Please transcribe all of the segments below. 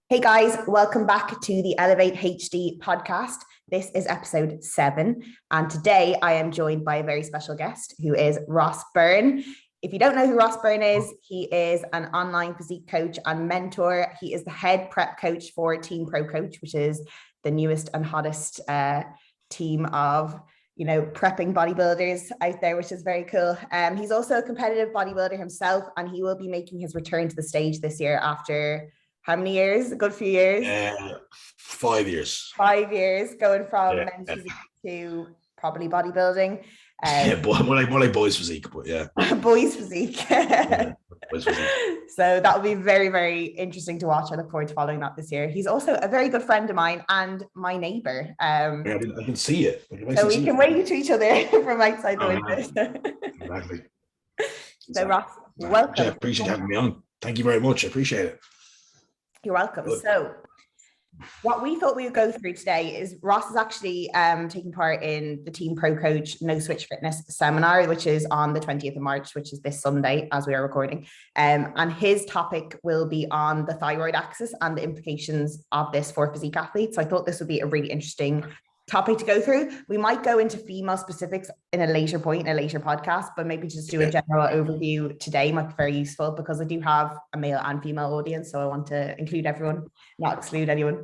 Hey guys, welcome back to the Elevate HD podcast. This is episode 7, and today I am joined by a very special guest who is Ross Byrne. If you don't know who Ross Byrne is, he is an online physique coach and mentor. He is the head prep coach for Team Pro Coach, which is the newest and hottest team of prepping bodybuilders out there, which is very cool. He's also a competitive bodybuilder himself, and he will be making his return to the stage this year after how many years? A good few years. 5 years. 5 years, going from men's physique to probably bodybuilding. More like boys physique, but yeah. Boys physique. Boys physique. So that will be very, very interesting to watch. I look forward to following that this year. He's also a very good friend of mine and my neighbor. I can see it. So we can wave to each other from outside the window. Exactly. So Ross, welcome. Yeah, appreciate you having me on. Thank you very much. I appreciate it. You're welcome. Good. So what we thought we would go through today is Ross is actually taking part in the Team Pro Coach No Switch Fitness seminar, which is on the 20th of March, which is this Sunday as we are recording. And his topic will be on the thyroid axis and the implications of this for physique athletes. So I thought this would be a really interesting topic to go through. We might go into female specifics in a later point, in a later podcast, but maybe just do a general overview today might be very useful because I do have a male and female audience. So I want to include everyone, not exclude anyone.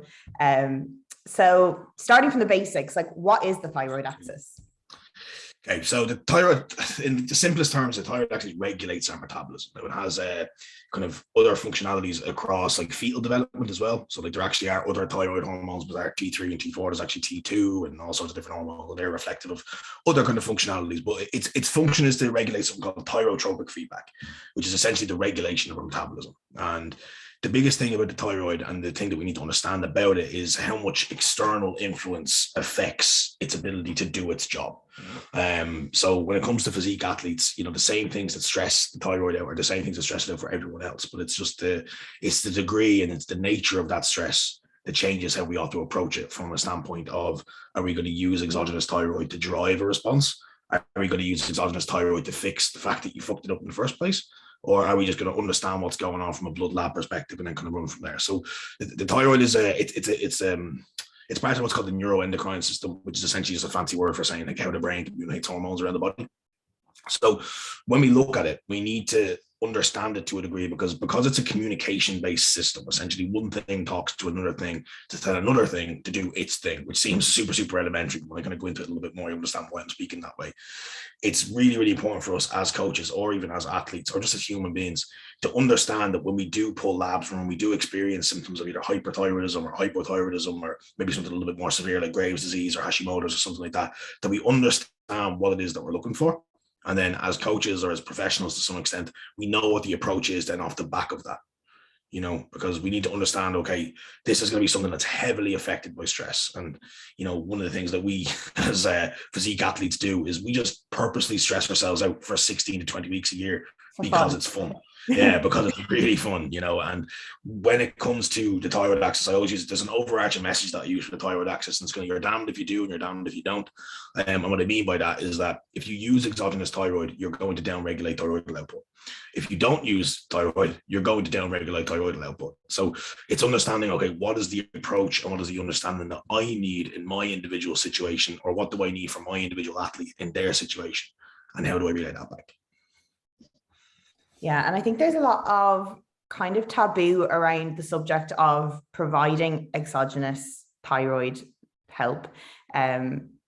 So starting from the basics, like what is the thyroid axis? Okay, so the thyroid, in the simplest terms, the thyroid actually regulates our metabolism. It has kind of other functionalities across like fetal development as well. So like there actually are other thyroid hormones, but there are T3 and T4. There's actually T2 and all sorts of different hormones, and they're reflective of other kind of functionalities. But its function is to regulate something called thyrotropic feedback, which is essentially the regulation of our metabolism. And the biggest thing about the thyroid and the thing that we need to understand about it is how much external influence affects its ability to do its job. So when it comes to physique athletes, the same things that stress the thyroid out are the same things that stress it out for everyone else, but it's just it's the degree and it's the nature of that stress that changes how we ought to approach it from a standpoint of, are we going to use exogenous thyroid to drive a response? Are we going to use exogenous thyroid to fix the fact that you fucked it up in the first place? Or are we just going to understand what's going on from a blood lab perspective and then kind of run from there? So the thyroid is it's part of what's called the neuroendocrine system, which is essentially just a fancy word for saying like how the brain communicates hormones around the body. So when we look at it, we need to understand it to a degree because it's a communication-based system. Essentially, one thing talks to another thing to tell another thing to do its thing, which seems super, super elementary. But when I kind of go into it a little bit more, you understand why I'm speaking that way. It's really, really important for us as coaches or even as athletes or just as human beings to understand that when we do pull labs, when we do experience symptoms of either hyperthyroidism or hypothyroidism or maybe something a little bit more severe like Graves' disease or Hashimoto's or something like that, that we understand what it is that we're looking for. And then as coaches or as professionals to some extent, we know what the approach is then off the back of that, because we need to understand, okay, this is going to be something that's heavily affected by stress. And, one of the things that we as physique athletes do is we just purposely stress ourselves out for 16 to 20 weeks a year because it's fun. Yeah, because it's really fun, and when it comes to the thyroid axis, I always use, there's an overarching message that I use for the thyroid axis, and it's going to, you're damned if you do and you're damned if you don't. And what I mean by that is that if you use exogenous thyroid, you're going to downregulate thyroidal output. If you don't use thyroid, you're going to downregulate thyroidal output. So it's understanding, okay, what is the approach and what is the understanding that I need in my individual situation, or what do I need from my individual athlete in their situation, and how do I relay that back? Yeah, and I think there's a lot of kind of taboo around the subject of providing exogenous thyroid help,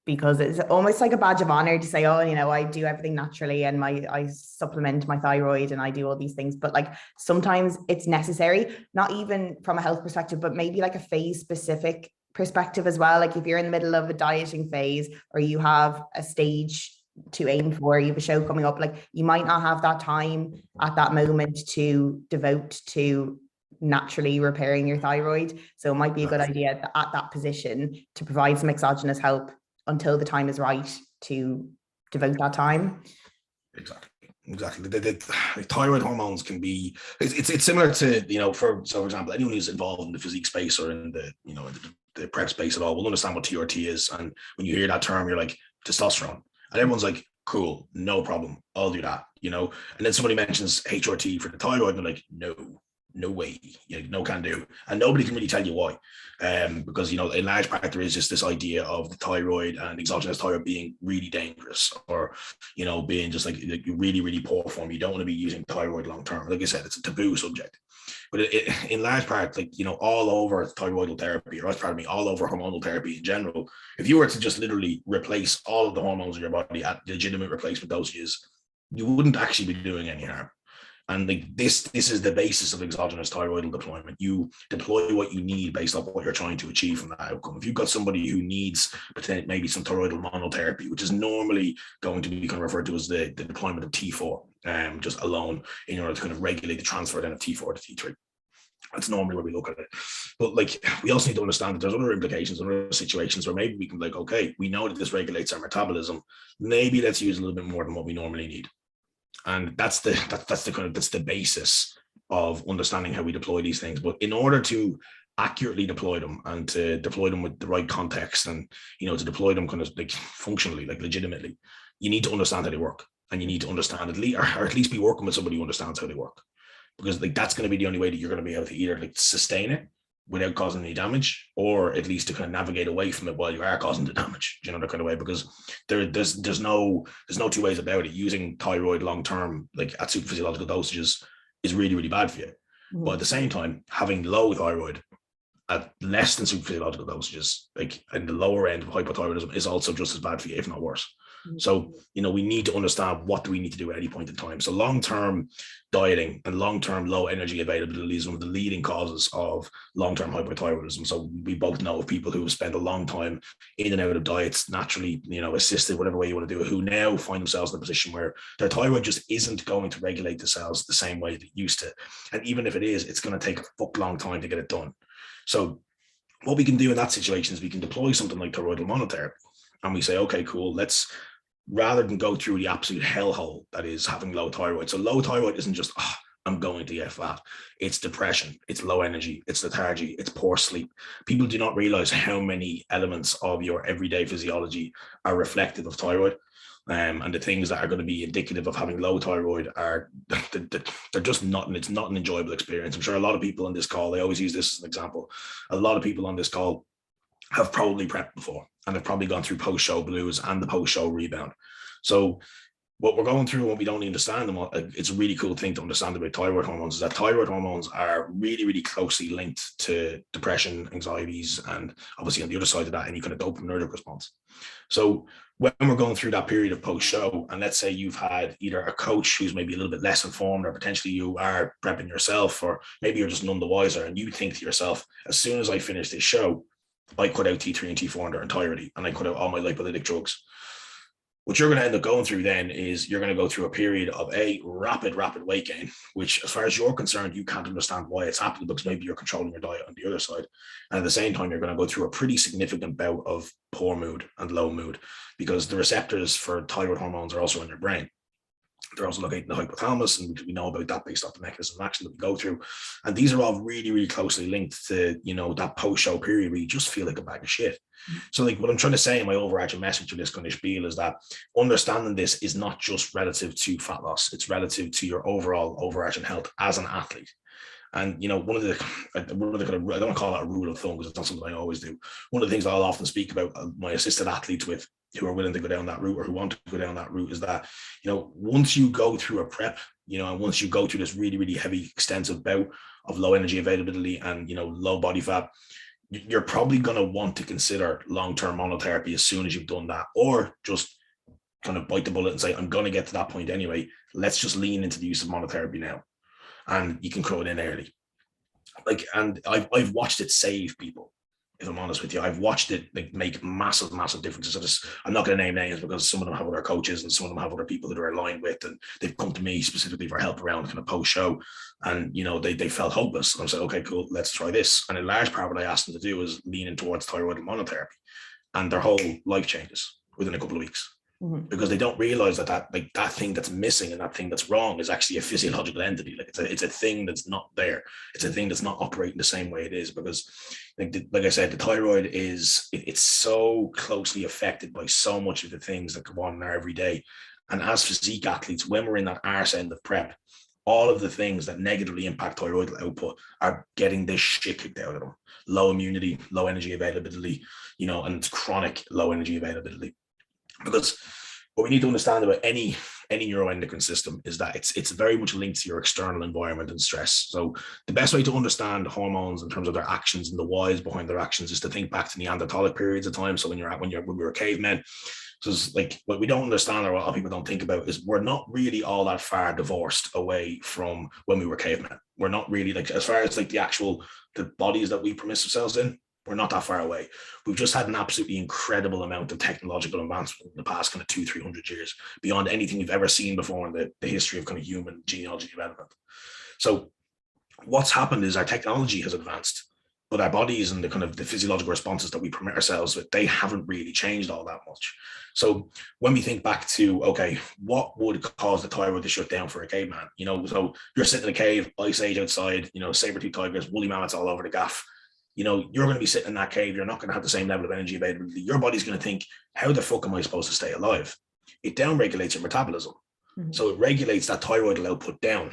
because it's almost like a badge of honor to say, oh, I do everything naturally and I supplement my thyroid and I do all these things. But like sometimes it's necessary, not even from a health perspective, but maybe like a phase specific perspective as well. Like if you're in the middle of a dieting phase or you have a stage to aim for, you have a show coming up, like you might not have that time at that moment to devote to naturally repairing your thyroid. So it might be a good idea at that position to provide some exogenous help until the time is right to devote that time. Exactly. The thyroid hormones can be, it's similar to, for example, anyone who's involved in the physique space or in the, the prep space at all will understand what TRT is. And when you hear that term, you're like, testosterone. And everyone's like, cool, no problem, I'll do that, And then somebody mentions HRT for the thyroid, and they're like, no, no way, no can do. And nobody can really tell you why. Because, in large part, there is just this idea of the thyroid and exogenous thyroid being really dangerous, or, being just like really, really poor form. You don't want to be using thyroid long term. Like I said, it's a taboo subject. But in large part, all over thyroidal therapy, or all over hormonal therapy in general, if you were to just literally replace all of the hormones in your body at legitimate replacement dosages, you wouldn't actually be doing any harm. And this is the basis of exogenous thyroidal deployment. You deploy what you need based on what you're trying to achieve from that outcome. If you've got somebody who needs maybe some thyroidal monotherapy, which is normally going to be kind of referred to as the deployment of T4, just alone, in order to kind of regulate the transfer then of T4 to T3. That's normally where we look at it. But we also need to understand that there's other implications, other situations where maybe we can okay, we know that this regulates our metabolism. Maybe let's use a little bit more than what we normally need. And that's the basis of understanding how we deploy these things. But in order to accurately deploy them, and to deploy them with the right context, and to deploy them kind of functionally, legitimately, you need to understand how they work, and you need to understand at least be working with somebody who understands how they work, because that's going to be the only way that you're going to be able to either sustain it without causing any damage, or at least to kind of navigate away from it while you are causing the damage, that kind of way, because there's no two ways about it. Using thyroid long term, at super physiological dosages, is really, really bad for you. Mm-hmm. But at the same time, having low thyroid at less than super physiological dosages, in the lower end of hypothyroidism, is also just as bad for you, if not worse. So, we need to understand what do we need to do at any point in time. So long-term dieting and long-term low energy availability is one of the leading causes of long-term hypothyroidism. So we both know of people who have spent a long time in and out of diets, naturally, assisted, whatever way you want to do it, who now find themselves in a position where their thyroid just isn't going to regulate the cells the same way that it used to. And even if it is, it's going to take a fuck long time to get it done. So what we can do in that situation is we can deploy something like thyroidal monotherapy. And we say, okay, cool, rather than go through the absolute hellhole that is having low thyroid. So low thyroid isn't just, I'm going to get fat. It's depression, it's low energy, it's lethargy, it's poor sleep. People do not realize how many elements of your everyday physiology are reflective of thyroid. And the things that are going to be indicative of having low thyroid are, they're just not, and it's not an enjoyable experience. I'm sure a lot of people on this call, they always use this as an example. A lot of people on this call have probably prepped before, and have probably gone through post-show blues and the post-show rebound. So what we're going through, what we don't understand, and it's a really cool thing to understand about thyroid hormones, is that thyroid hormones are really, really closely linked to depression, anxieties, and obviously on the other side of that, any kind of dopaminergic response. So when we're going through that period of post-show, and let's say you've had either a coach who's maybe a little bit less informed, or potentially you are prepping yourself, or maybe you're just none the wiser, and you think to yourself, as soon as I finish this show, I cut out T3 and T4 in their entirety, and I cut out all my lipolytic drugs. What you're going to end up going through then is you're going to go through a period of rapid weight gain, which, as far as you're concerned, you can't understand why it's happening, because maybe you're controlling your diet on the other side. And at the same time, you're going to go through a pretty significant bout of poor mood and low mood, because the receptors for thyroid hormones are also in your brain. They're also located in the hypothalamus, and we know about that based off the mechanism of action that we go through. And these are all really, really closely linked to, that post-show period where you just feel like a bag of shit. So what I'm trying to say in my overarching message of this kind of spiel is that understanding this is not just relative to fat loss, it's relative to your overall overarching health as an athlete. And, one of the kind of, I don't want to call it a rule of thumb, because it's not something I always do. One of the things that I'll often speak about my assisted athletes with, who are willing to go down that route, or who want to go down that route, is that, once you go through a prep, and once you go through this really, really heavy, extensive bout of low energy availability and, low body fat, you're probably going to want to consider long-term monotherapy as soon as you've done that, or just kind of bite the bullet and say, I'm going to get to that point anyway. Let's just lean into the use of monotherapy now. And you can throw it in early. And I've watched it save people. If I'm honest with you, I've watched it make massive differences. I'm not going to name names, because some of them have other coaches and some of them have other people that they're aligned with, and they've come to me specifically for help around kind of post-show, and they felt hopeless. And I said, okay, cool, let's try this. And in large part, what I asked them to do was lean in towards thyroid monotherapy, and their whole life changes within a couple of weeks. Mm-hmm. Because they don't realize that thing that's missing and that thing that's wrong is actually a physiological entity. It's a thing that's not there. It's a thing that's not operating the same way it is, because like I said, the thyroid it's so closely affected by so much of the things that go on in our every day. And as physique athletes, when we're in that arse end of prep, all of the things that negatively impact thyroid output are getting this shit kicked out of them. Low immunity, low energy availability, and chronic low energy availability. Because what we need to understand about any neuroendocrine system is that it's very much linked to your external environment and stress. So the best way to understand hormones in terms of their actions and the whys behind their actions is to think back to Neanderthalic periods of time. So when we were cavemen. So it's like what we don't understand, or what a lot of people don't think about, is we're not really all that far divorced away from when we were cavemen. We're not really, like, as far as like the bodies that we permit ourselves in, we're not that far away. We've just had an absolutely incredible amount of technological advancement in the past kind of 200-300 years, beyond anything we've ever seen before in the history of kind of human genealogy development. So what's happened is our technology has advanced, but our bodies and the physiological responses that we permit ourselves with, they haven't really changed all that much. So when we think back to, okay, what would cause the thyroid to shut down for a caveman? So you're sitting in a cave, ice age outside, saber-toothed tigers, woolly mammoths all over the gaff. You're going to be sitting in that cave. You're not going to have the same level of energy availability. Your body's going to think, how the fuck am I supposed to stay alive? It downregulates your metabolism. Mm-hmm. So it regulates that thyroid output down,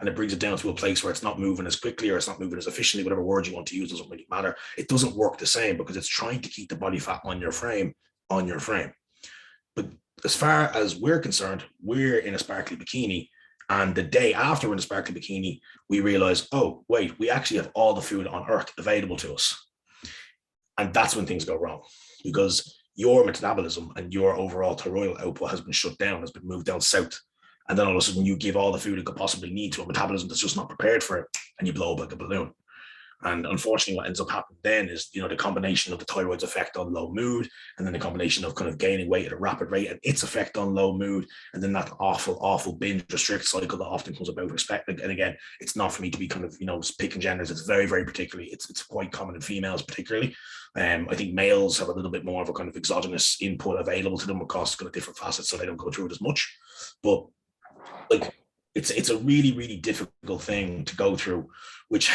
and it brings it down to a place where it's not moving as quickly, or it's not moving as efficiently. Whatever word you want to use doesn't really matter. It doesn't work the same because it's trying to keep the body fat on your frame. But as far as we're concerned, we're in a sparkly bikini. And the day after we're in a sparkly bikini, we realize, oh, wait, we actually have all the food on Earth available to us. And that's when things go wrong, because your metabolism and your overall thyroid output has been shut down, has been moved down south. And then all of a sudden you give all the food it could possibly need to a metabolism that's just not prepared for it, and you blow up like a balloon. And unfortunately, what ends up happening then is, the combination of the thyroid's effect on low mood, and then the combination of kind of gaining weight at a rapid rate and its effect on low mood, and then that awful binge restrict cycle that often comes about. And again, it's not for me to be kind of, picking genders. It's very, very particularly, it's quite common in females particularly. I think males have a little bit more of a kind of exogenous input available to them across kind of different facets, so they don't go through it as much. But like, it's a really, really difficult thing to go through, which,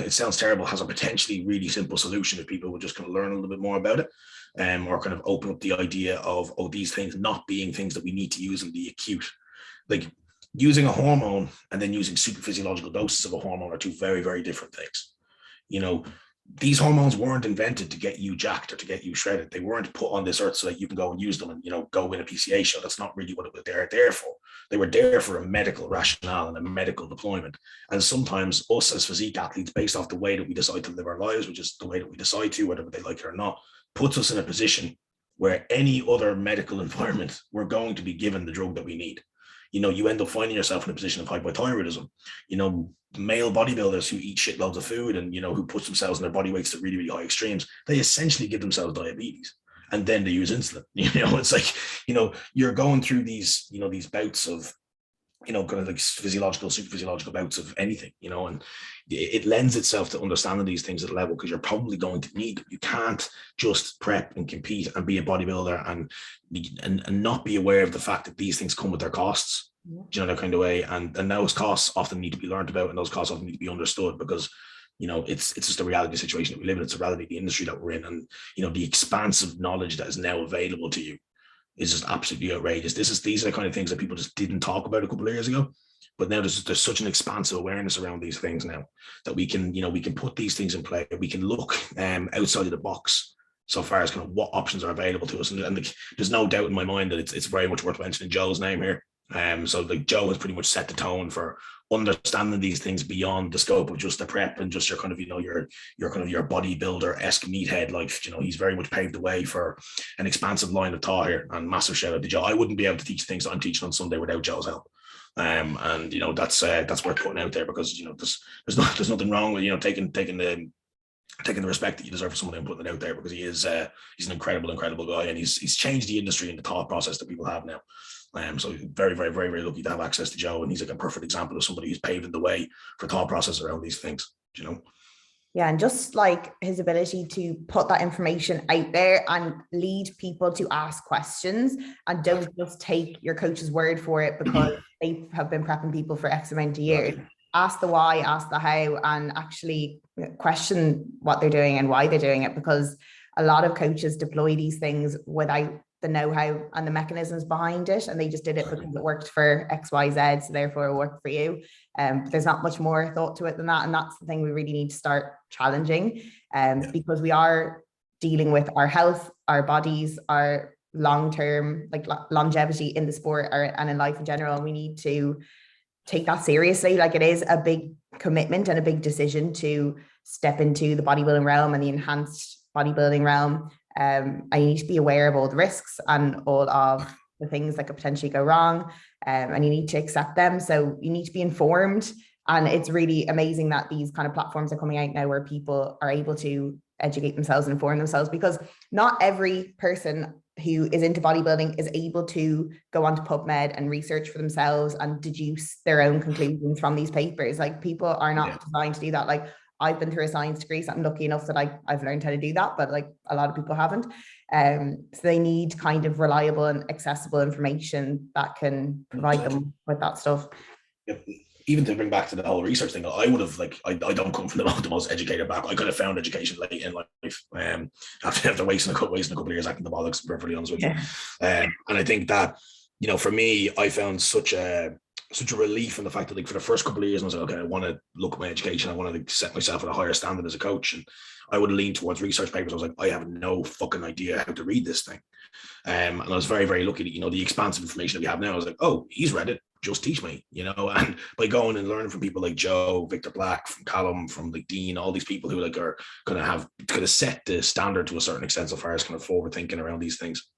it sounds terrible, has a potentially really simple solution if people would just kind of learn a little bit more about it, or kind of open up the idea of, these things not being things that we need to use in the acute. Like, using a hormone and then using super physiological doses of a hormone are two very, very different things. These hormones weren't invented to get you jacked or to get you shredded. They weren't put on this earth so that you can go and use them and, go win a PCA show. That's not really what they're there for. They were there for a medical rationale and a medical deployment. And sometimes us as physique athletes, based off the way that we decide to live our lives, which is the way that we decide to, whether they like it or not, puts us in a position where any other medical environment, we're going to be given the drug that we need. You end up finding yourself in a position of hypothyroidism. Male bodybuilders who eat shitloads of food and, who push themselves and their body weights to really, really high extremes, they essentially give themselves diabetes, and then they use insulin. It's like, you're going through these, these bouts of, kind of like physiological, super physiological bouts of anything, and it lends itself to understanding these things at a level, because you're probably going to need them. You can't just prep and compete and be a bodybuilder and not be aware of the fact that these things come with their costs. That kind of way, and those costs often need to be learned about, and those costs often need to be understood, because it's just a reality situation that we live in. It's a reality of the industry that we're in, and the expansive knowledge that is now available to you is just absolutely outrageous. These are the kind of things that people just didn't talk about a couple of years ago, but now there's such an expansive awareness around these things now that we can put these things in play. We can look outside of the box so far as kind of what options are available to us, and there's no doubt in my mind that it's very much worth mentioning Joe's name here. So like, Joe has pretty much set the tone for understanding these things beyond the scope of just the prep and just your kind of, your kind of your bodybuilder-esque meathead life. He's very much paved the way for an expansive line of thought here, and massive shout out to Joe. I wouldn't be able to teach things that I'm teaching on Sunday without Joe's help. And that's worth putting out there, because there's nothing wrong with taking the respect that you deserve for someone and putting it out there, because he's an incredible guy, and he's changed the industry and the thought process that people have now. So very, very, very, very lucky to have access to Joe, and he's like a perfect example of somebody who's paving the way for thought process around these things. Yeah, and just like his ability to put that information out there and lead people to ask questions, and don't just take your coach's word for it because they have been prepping people for X amount of years. Right. Ask the why, ask the how, and actually question what they're doing and why they're doing it, because a lot of coaches deploy these things without the know-how and the mechanisms behind it, and they just did it because it worked for XYZ, so therefore it worked for you. There's not much more thought to it than that, and that's the thing we really need to start challenging, because we are dealing with our health, our bodies, our long-term like longevity in the sport and in life in general, and we need to take that seriously. Like, it is a big commitment and a big decision to step into the bodybuilding realm and the enhanced bodybuilding realm. And you need to be aware of all the risks and all of the things that could potentially go wrong, and you need to accept them. So you need to be informed, and it's really amazing that these kind of platforms are coming out now where people are able to educate themselves and inform themselves, because not every person who is into bodybuilding is able to go onto PubMed and research for themselves and deduce their own conclusions from these papers. Like, people are not designed to do that. Like, I've been through a science degree, so I'm lucky enough that I've learned how to do that, but like a lot of people haven't. So they need kind of reliable and accessible information that can provide them with that stuff. Yep. Even to bring back to the whole research thing, I would have I don't come from the most educated background. I kind of found education late in life, after wasting a couple of years acting the bollocks, to be perfectly honest with you. And I think that, for me, I found such a relief in the fact that, like, for the first couple of years, I was like, okay, I want to look at my education. I want to set myself at a higher standard as a coach. And I would lean towards research papers. I was like, I have no fucking idea how to read this thing. And I was very, very lucky that, the expansive information that we have now, I was like, oh, he's read it, just teach me, and by going and learning from people like Joe, Victor Black, from Callum, from like Dean, all these people who are going to set the standard to a certain extent so far as kind of forward thinking around these things.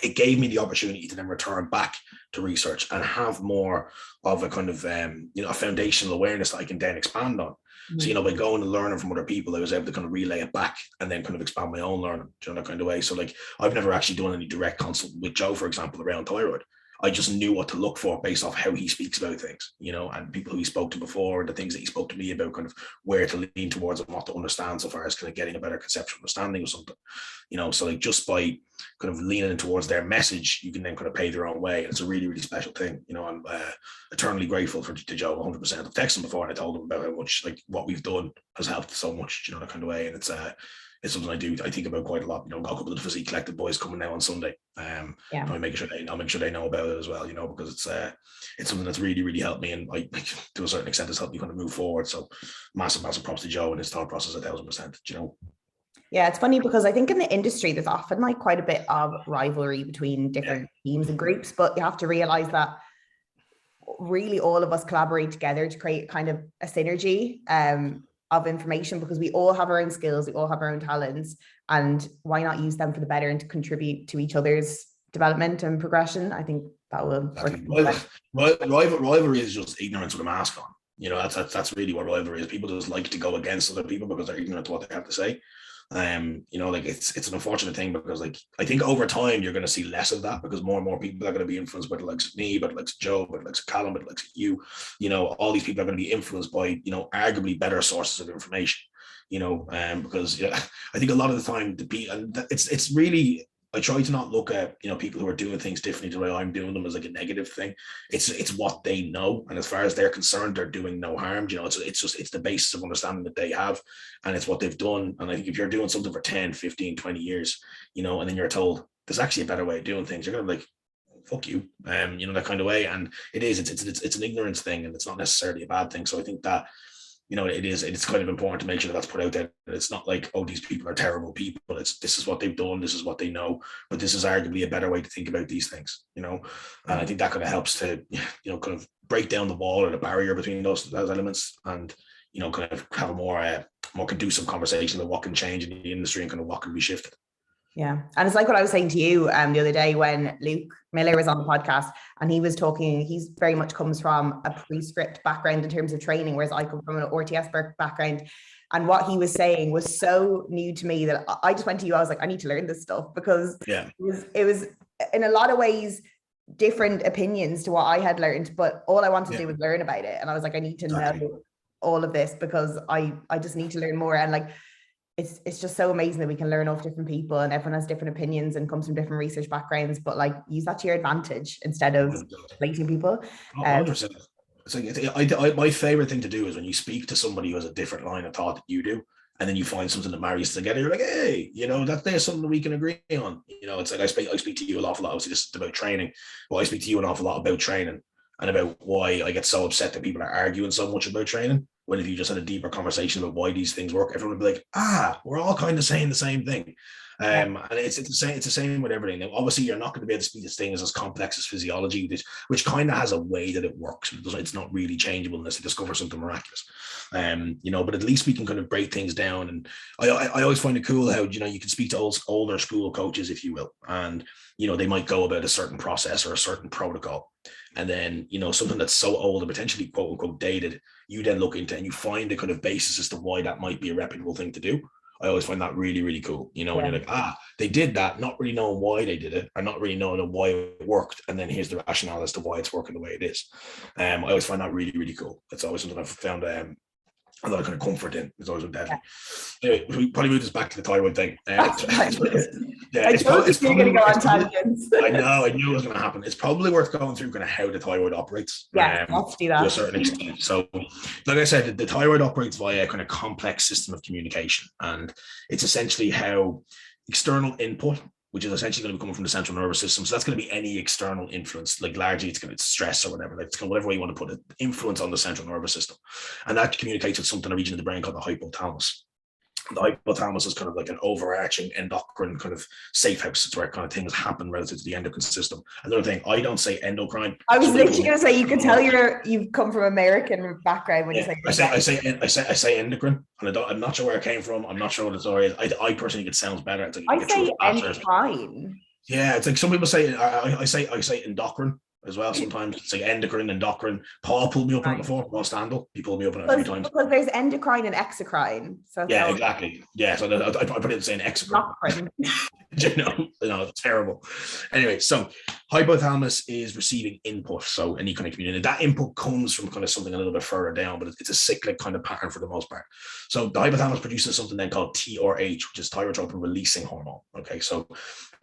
It gave me the opportunity to then return back to research and have more of a kind of, a foundational awareness that I can then expand on. So, by going and learning from other people, I was able to kind of relay it back and then kind of expand my own learning, that kind of way. So, like, I've never actually done any direct consult with Joe, for example, around thyroid. I just knew what to look for based off how he speaks about things, and people who he spoke to before, the things that he spoke to me about, kind of where to lean towards and what to understand so far as kind of getting a better conceptual understanding of something, so like just by kind of leaning towards their message, you can then kind of pay their own way. And it's a really, really special thing. I'm eternally grateful to Joe 100%. I've texted him before and I told him about how much, like, what we've done has helped so much, that kind of way. And it's something I think about quite a lot. Got a couple of the Physique Collective boys coming now on Sunday. I'll make sure they know about it as well, because it's something that's really, really helped me, and to a certain extent has helped me kind of move forward. So massive props to Joe and his thought process 1,000%. Yeah, it's funny because I think in the industry there's often like quite a bit of rivalry between different teams and groups, but you have to realize that really all of us collaborate together to create kind of a synergy of information, because we all have our own skills, we all have our own talents, and why not use them for the better and to contribute to each other's development and progression? I think that will work. Rivalry is just ignorance with a mask on. That's really what rivalry is. People just like to go against other people because they're ignorant to what they have to say. It's an unfortunate thing, because like, I think over time you're going to see less of that, because more and more people are going to be influenced by the likes of me, by the likes of Joe, by the likes of Callum, by the likes of you. All these people are going to be influenced by, arguably better sources of information, because I think a lot of the time it's really, I try to not look at, people who are doing things differently to the way I'm doing them as like a negative thing. It's what they know. And as far as they're concerned, they're doing no harm. It's the basis of understanding that they have, and it's what they've done. And I think if you're doing something for 10, 15, 20 years, and then you're told there's actually a better way of doing things, you're going to be like, fuck you, that kind of way. And it's an ignorance thing, and it's not necessarily a bad thing. So I think that, it's kind of important to make sure that that's put out there. It's not like, oh, these people are terrible people. This is what they've done. This is what they know, but this is arguably a better way to think about these things, and I think that kind of helps to, kind of break down the wall or the barrier between those elements, and, kind of have a more conducive conversation about what can change in the industry and kind of what can be shifted. Yeah. And it's like what I was saying to you the other day when Luke Miller was on the podcast, and he was talking, he's very much comes from a prescript background in terms of training, whereas I come from an RTS background. And what he was saying was so new to me that I just went to you, I was like, I need to learn this stuff, because it was in a lot of ways different opinions to what I had learned, but all I wanted to do was learn about it. And I was like, I need to know all of this, because I just need to learn more. And like, it's just so amazing that we can learn off different people, and everyone has different opinions and comes from different research backgrounds, but like, use that to your advantage instead of placing people. 100%. It's like, my favorite thing to do is when you speak to somebody who has a different line of thought that you do, and then you find something that marries together. You're like, hey, you know, there's something that we can agree on. You know, it's like I speak to you an awful lot. Obviously, this is about training. Well, I speak to you an awful lot about training and about why I get so upset that people are arguing so much about training. When if you just had a deeper conversation about why these things work, everyone would be like, we're all kind of saying the same thing. And it's the same with everything. Now, obviously, you're not going to be able to speak to things as complex as physiology, which kind of has a way that it works. It's not really changeable unless you discover something miraculous. You know, but at least we can kind of break things down. And I always find it cool how, you know, you can speak to older school coaches, if you will, and, you know, they might go about a certain process or a certain protocol. And then, you know, something that's so old and potentially quote unquote dated, you then look into and you find the kind of basis as to why that might be a reputable thing to do. I always find that really, really cool. You know, when you're like, they did that, not really knowing why they did it, or not really knowing why it worked. And then here's the rationale as to why it's working the way it is. I always find that really, really cool. It's always something I've found a lot of kind of comfort in. It's always been deadly. Anyway, we probably move this back to the thyroid thing. I told you you're going to go on tangents. I know, I knew it was going to happen. It's probably worth going through kind of how the thyroid operates. Yeah, let's do that. To a certain extent. So, like I said, the thyroid operates via a kind of complex system of communication. And it's essentially how external input, which is essentially going to be coming from the central nervous system. So that's going to be any external influence, like largely it's going to be stress or whatever, like it's kind of whatever way you want to put it, influence on the central nervous system. And that communicates with something, a region of the brain called the hypothalamus. The hypothalamus is kind of like an overarching endocrine kind of safe house. It's where kind of things happen relative to the endocrine system. Another thing, I don't say endocrine. I was literally going to say, you can tell you've come from American background when you say. I say endocrine, and I'm not sure where it came from. I'm not sure what the story is. I personally think it sounds better. I say endocrine. Yeah, it's like some people say. I say endocrine as well. Sometimes it's like endocrine. Paul pulled me up on it before. Paul Standel. He pulled me up on it a few times. Because there's endocrine and exocrine. So yeah, exactly. Yeah, so I put it saying exocrine. You know, it's terrible. Anyway, so hypothalamus is receiving input. So any kind of community, that input comes from kind of something a little bit further down, but it's a cyclic kind of pattern for the most part. So the hypothalamus produces something then called TRH, which is thyrotropin releasing hormone. Okay, so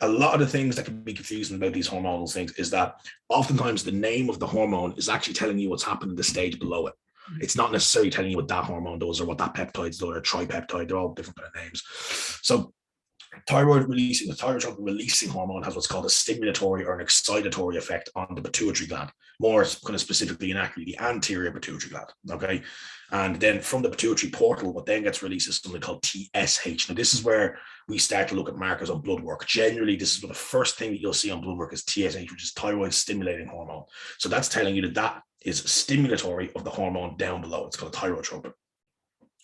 a lot of the things that can be confusing about these hormonal things is that oftentimes the name of the hormone is actually telling you what's happening in the stage below it. It's not necessarily telling you what that hormone does or what that peptide does or tripeptide. They're all different kind of names. So the thyrotropin releasing hormone has what's called a stimulatory or an excitatory effect on the pituitary gland, more kind of specifically and accurately the anterior pituitary gland. Okay. And then from the pituitary portal, what then gets released is something called TSH. Now, this is where we start to look at markers on blood work. Generally, this is what the first thing that you'll see on blood work is TSH, which is thyroid stimulating hormone. So that's telling you that is stimulatory of the hormone down below. It's called thyrotropin.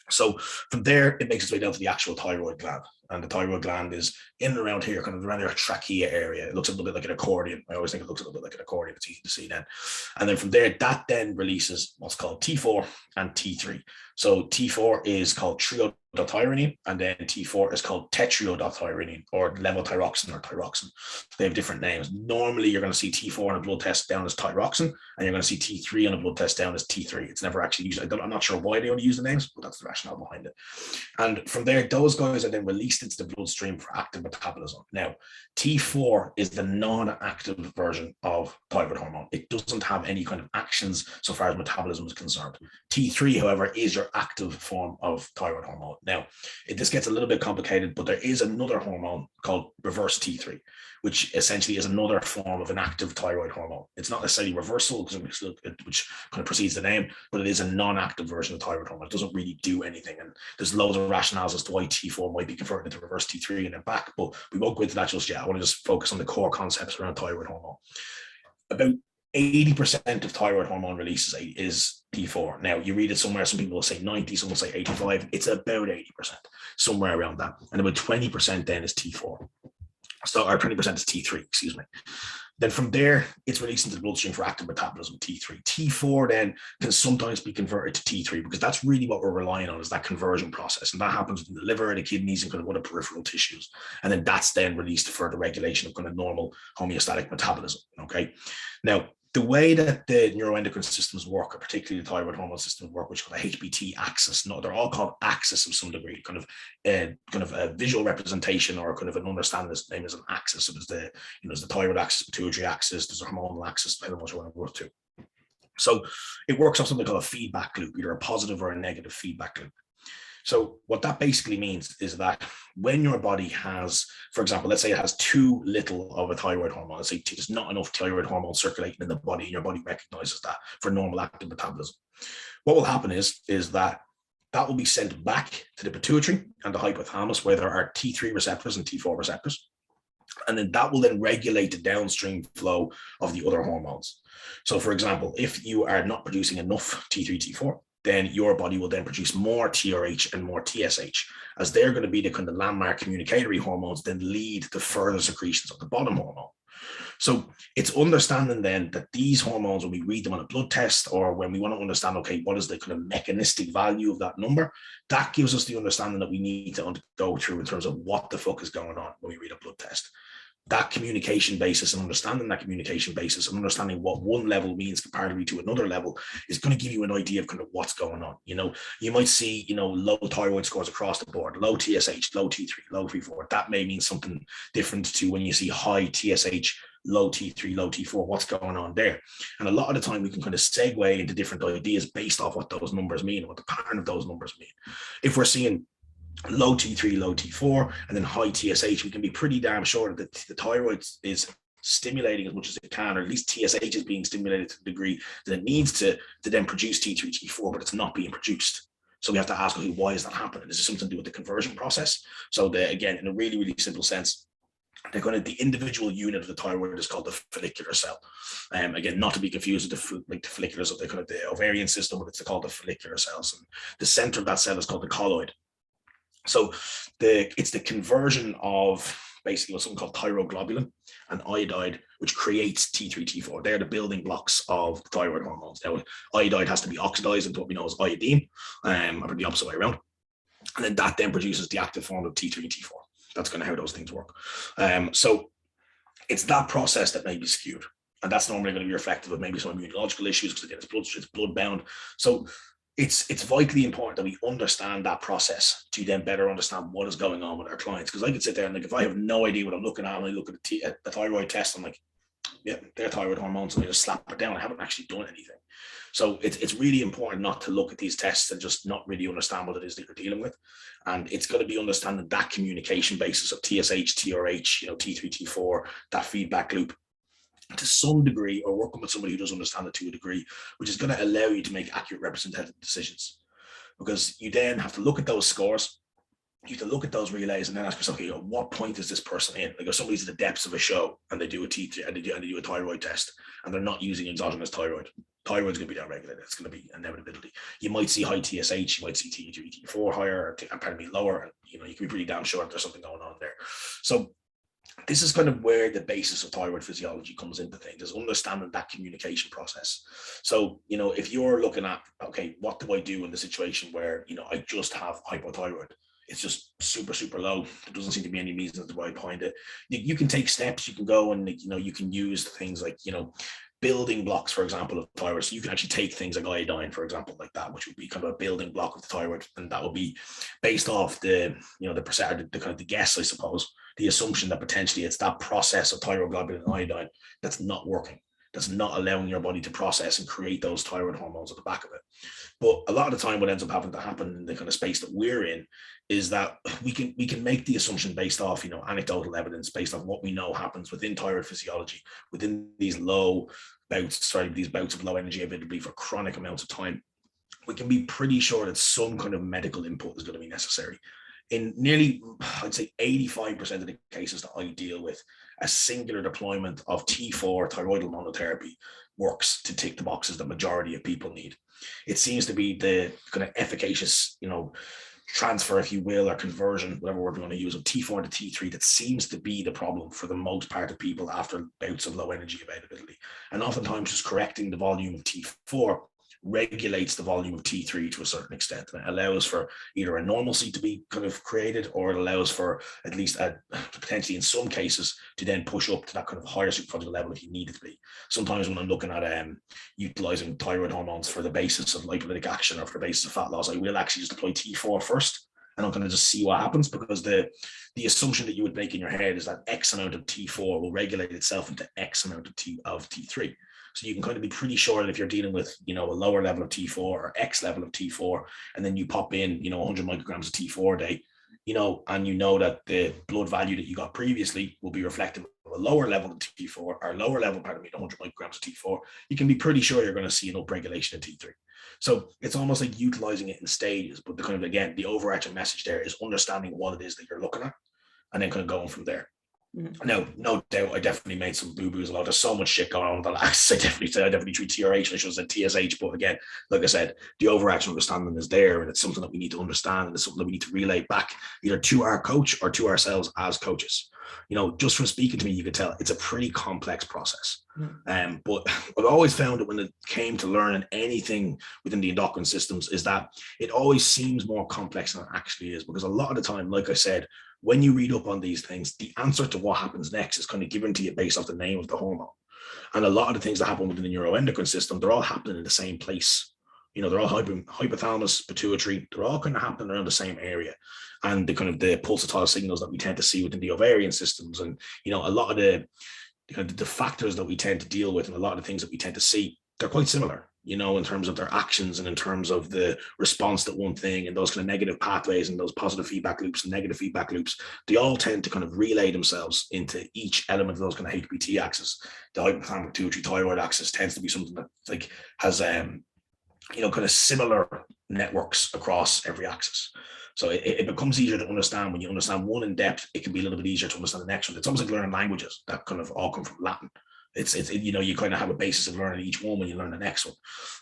So from there, it makes its way down to the actual thyroid gland. And the thyroid gland is in and around here, kind of around your trachea area. It looks a little bit like an accordion. I always think it looks a little bit like an accordion. It's easy to see then. And then from there, that then releases what's called T4 and T3. So T4 is called triiodothyronine, and then T4 is called tetriiodothyronine or levothyroxine or thyroxine. They have different names. Normally, you're going to see T4 on a blood test down as thyroxine, and you're going to see T3 on a blood test down as T3. It's never actually used. I'm not sure why they only use the names, but that's the rationale behind it. And from there, those guys are then released into the bloodstream for active metabolism. Now, T4 is the non-active version of thyroid hormone. It doesn't have any kind of actions so far as metabolism is concerned. T3, however, is your active form of thyroid hormone. Now, this gets a little bit complicated, but there is another hormone called reverse T3, which essentially is another form of an active thyroid hormone. It's not necessarily reversal, which kind of precedes the name, but it is a non-active version of thyroid hormone. It doesn't really do anything. And there's loads of rationales as to why T4 might be converted into reverse T3 and then back, but we won't go into that just yet. I want to just focus on the core concepts around thyroid hormone. About 80% of thyroid hormone releases is T4. Now, you read it somewhere, some people will say 90, some will say 85. It's about 80%, somewhere around that. And about 20% then is T4. So, or 20% is T3, excuse me. Then from there, it's released into the bloodstream for active metabolism, T3. T4 then can sometimes be converted to T3 because that's really what we're relying on is that conversion process. And that happens in the liver, the kidneys, and kind of other peripheral tissues. And then that's then released for the regulation of kind of normal homeostatic metabolism, okay? Now, the way that the neuroendocrine systems work, or particularly the thyroid hormone systems work, which is called the HPT axis. No, they're all called axis of some degree, kind of a visual representation or kind of an understanding this name as an axis. So there's the thyroid axis, pituitary axis, there's a hormonal axis, depending on what you want to work to. So it works off something called a feedback loop, either a positive or a negative feedback loop. So what that basically means is that when your body has, for example, let's say it has too little of a thyroid hormone, let's say there's not enough thyroid hormone circulating in the body, and your body recognizes that for normal active metabolism. What will happen is that will be sent back to the pituitary and the hypothalamus, where there are T3 receptors and T4 receptors. And then that will then regulate the downstream flow of the other hormones. So for example, if you are not producing enough T3, T4, then your body will then produce more TRH and more TSH, as they're going to be the kind of landmark communicatory hormones, then lead to further secretions of the bottom hormone. So it's understanding then that these hormones, when we read them on a blood test, or when we want to understand, okay, what is the kind of mechanistic value of that number, that gives us the understanding that we need to go through in terms of what the fuck is going on when we read a blood test. That communication basis and understanding that communication basis and understanding what one level means comparatively to another level is going to give you an idea of kind of what's going on. You know, you might see, you know, low thyroid scores across the board, low TSH, low T3, low T4. That may mean something different to when you see high TSH, low T3, low T4, what's going on there. And a lot of the time we can kind of segue into different ideas based off what those numbers mean, what the pattern of those numbers mean. If we're seeing low T3, low T4, and then high TSH, we can be pretty damn sure that the thyroid is stimulating as much as it can, or at least TSH is being stimulated to the degree that it needs to then produce T3, T4, but it's not being produced. So we have to ask, okay, why is that happening? Is it something to do with the conversion process? So again, in a really, really simple sense, the individual unit of the thyroid is called the follicular cell. Again, not to be confused with the folliculars of the ovarian system, but it's called the follicular cells. And the center of that cell is called the colloid. So it's the conversion of basically what's something called thyroglobulin and iodide, which creates T3, T4. They're the building blocks of the thyroid hormones. Now, iodide has to be oxidized into what we know as iodine, or the opposite way around. And then that then produces the active form of T3 and T4. That's kind of how those things work. So it's that process that may be skewed. And that's normally going to be reflective of maybe some immunological issues, because again, it's blood bound. So it's vitally important that we understand that process to then better understand what is going on with our clients. Because I could sit there and, like, if I have no idea what I'm looking at, and I look at the thyroid test, I'm like, yeah, they're thyroid hormones, and I just slap it down. I haven't actually done anything. So it's really important not to look at these tests and just not really understand what it is that you're dealing with. And it's going to be understanding that communication basis of TSH, TRH, you know, T3, T4, that feedback loop to some degree, or working with somebody who does understand it to a degree, which is going to allow you to make accurate representative decisions. Because you then have to look at those scores, you have to look at those relays, and then ask yourself, okay, at what point is this person in? Like, if somebody's at the depths of a show and they do a T3 and they do a thyroid test, and they're not using exogenous thyroid's going to be downregulated. It's going to be inevitability. You might see high TSH, you might see T3, T4 higher, and pardon me, lower, and you know, you can be pretty damn sure if there's something going on there. So this is kind of where the basis of thyroid physiology comes into things, is understanding that communication process. So, you know, if you're looking at, okay, what do I do in the situation where, you know, I just have hypothyroid? It's just super, super low. There doesn't seem to be any reason why behind it. You can take steps. You can go and, you know, you can use things like, you know, building blocks, for example, of thyroid. So you can actually take things like iodine, for example, like that, which would be kind of a building block of the thyroid. And that would be based off the, you know, the percent, the kind of the guess, I suppose, the assumption that potentially it's that process of thyroglobulin and iodine that's not working. That's not allowing your body to process and create those thyroid hormones at the back of it. But a lot of the time, what ends up having to happen in the kind of space that we're in is that we can make the assumption based off, you know, anecdotal evidence, based on what we know happens within thyroid physiology, within these bouts of low energy availability for chronic amounts of time. We can be pretty sure that some kind of medical input is going to be necessary. In nearly, I'd say 85% of the cases that I deal with, a singular deployment of T4 thyroidal monotherapy works to tick the boxes that majority of people need. It seems to be the kind of efficacious, you know, transfer, if you will, or conversion, whatever word we want to use, of T4 to T3 that seems to be the problem for the most part of people after bouts of low energy availability. And oftentimes just correcting the volume of T4 regulates the volume of T3 to a certain extent, and it allows for either a normalcy to be kind of created, or it allows for at least potentially in some cases to then push up to that kind of higher supraphysiological level if you need it to be. Sometimes when I'm looking at utilizing thyroid hormones for the basis of lipolytic action or for the basis of fat loss, I will actually just deploy T4 first, and I'm going to just see what happens, because the assumption that you would make in your head is that X amount of T4 will regulate itself into X amount of T3. So you can kind of be pretty sure that if you're dealing with, a lower level of T4 or X level of T4, and then you pop in, 100 micrograms of T4 a day, and that the blood value that you got previously will be reflective of a lower level of T4 or lower level, 100 micrograms of T4, you can be pretty sure you're going to see an upregulation in T3. So it's almost like utilizing it in stages, but the overarching message there is understanding what it is that you're looking at and then kind of going from there. Mm-hmm. Now, no doubt, I definitely made some boo-boos a lot. There's so much shit going on with the lacks. I definitely treat TRH, I should have said TSH, but again, like I said, the overarching understanding is there, and it's something that we need to understand, and it's something that we need to relay back either to our coach or to ourselves as coaches. Just from speaking to me, you could tell it's a pretty complex process. Mm-hmm. But I've always found that when it came to learning anything within the endocrine systems is that it always seems more complex than it actually is, because a lot of the time, like I said, when you read up on these things, the answer to what happens next is kind of given to you based off the name of the hormone. And a lot of the things that happen within the neuroendocrine system, they're all happening in the same place. They're all hypothalamus, pituitary, they're all kind of happening around the same area. And the pulsatile signals that we tend to see within the ovarian systems, and, a lot of the factors that we tend to deal with and a lot of the things that we tend to see, they're quite similar, in terms of their actions and in terms of the response to one thing, and those kind of negative pathways and those positive feedback loops and negative feedback loops, they all tend to kind of relay themselves into each element of those kind of HPT axis. The hypothalamic pituitary thyroid axis tends to be something that has, kind of similar networks across every axis. So it becomes easier to understand. When you understand one in depth, it can be a little bit easier to understand the next one. It's almost like learning languages that kind of all come from Latin. You kind of have a basis of learning each one when you learn the next one.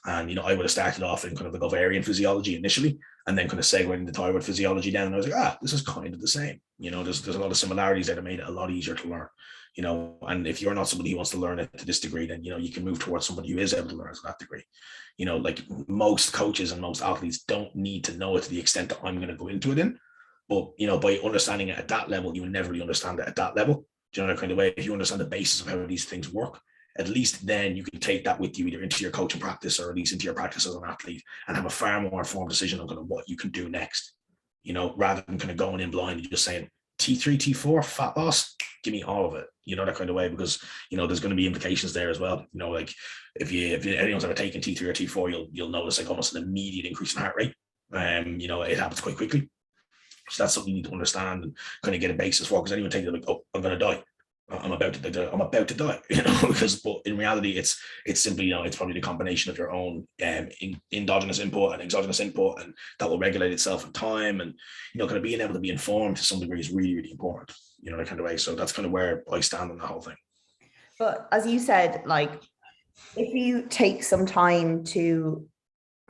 And, I would have started off in kind of like ovarian physiology initially, and then kind of segued into thyroid physiology down. And I was like, this is kind of the same. There's a lot of similarities that have made it a lot easier to learn. And if you're not somebody who wants to learn it to this degree, then, you can move towards somebody who is able to learn it to that degree. Like most coaches and most athletes don't need to know it to the extent that I'm going to go into it in. But, by understanding it at that level, you will never really understand it at that level. Kind of way, if you understand the basis of how these things work, at least then you can take that with you either into your coaching practice or at least into your practice as an athlete, and have a far more informed decision on kind of what you can do next, rather than kind of going in blind and just saying T3, T4, fat loss, give me all of it, that kind of way, because, there's going to be implications there as well. Like if anyone's ever taken T3 or T4, you'll notice like almost an immediate increase in heart rate. It happens quite quickly. So that's something you need to understand and kind of get a basis for, because anyone takes it like, I'm going to die. I'm about to die, but in reality, it's simply, it's probably the combination of your own endogenous input and exogenous input, and that will regulate itself in time. And, kind of being able to be informed to some degree is really, really important, that kind of way. So that's kind of where I stand on the whole thing. But as you said, like, if you take some time to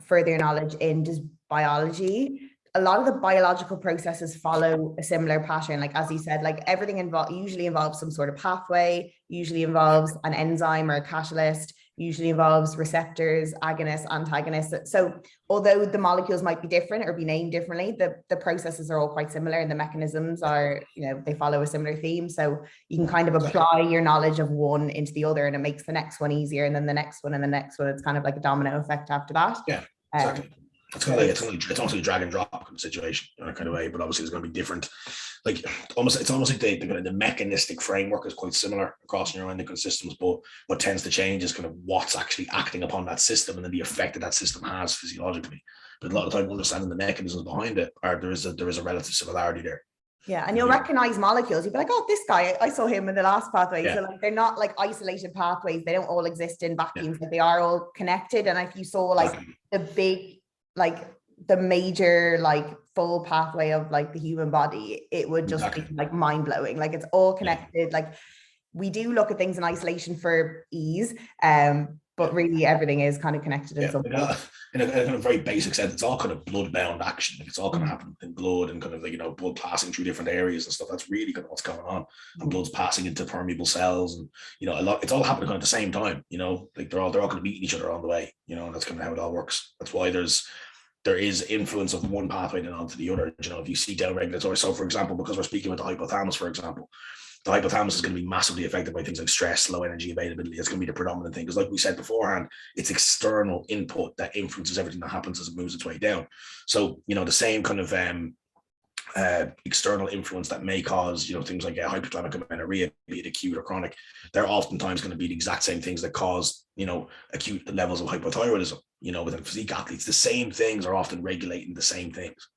further your knowledge in just biology, a lot of the biological processes follow a similar pattern. Like, as you said, like everything usually involves some sort of pathway, usually involves an enzyme or a catalyst, usually involves receptors, agonists, antagonists. So although the molecules might be different or be named differently, the processes are all quite similar, and the mechanisms are, they follow a similar theme. So you can kind of apply your knowledge of one into the other, and it makes the next one easier, and then the next one and the next one. It's kind of like a domino effect after that. Yeah, exactly. It's kind of like it's almost like a drag and drop kind of situation, kind of way. But obviously, there's going to be different. Like it's almost like the mechanistic framework is quite similar across neuroendocrine systems, but what tends to change is kind of what's actually acting upon that system, and then the effect that that system has physiologically. But a lot of the time, understanding the mechanisms behind it, there is a relative similarity there. Yeah, and you'll recognize molecules. You'll be like, oh, this guy, I saw him in the last pathway. Yeah. So like, they're not like isolated pathways. They don't all exist in vacuums. Yeah. Like, they are all connected. And if you saw like the big, like the major, like full pathway of like the human body, it would just be like mind blowing. Like, it's all connected. Yeah. Like, we do look at things in isolation for ease, but really everything is kind of connected in some way. In a very basic sense, it's all kind of blood-bound action. Like, it's all kind of happening in blood, and kind of like, blood passing through different areas and stuff. That's really kind of what's going on. And blood's passing into permeable cells, and it's all happening kind of at the same time. Like they're all going to meet each other on the way. And that's kind of how it all works. That's why there is influence of one pathway then onto the other. If you see downregulatory, so for example, because we're speaking about the hypothalamus, for example, the hypothalamus is going to be massively affected by things like stress, low energy availability. It's going to be the predominant thing, because like we said beforehand, it's external input that influences everything that happens as it moves its way down. So, the same kind of external influence that may cause, things like hypothalamic amenorrhea, be it acute or chronic, they're oftentimes going to be the exact same things that cause, acute levels of hypothyroidism, within physique athletes. The same things are often regulating the same things.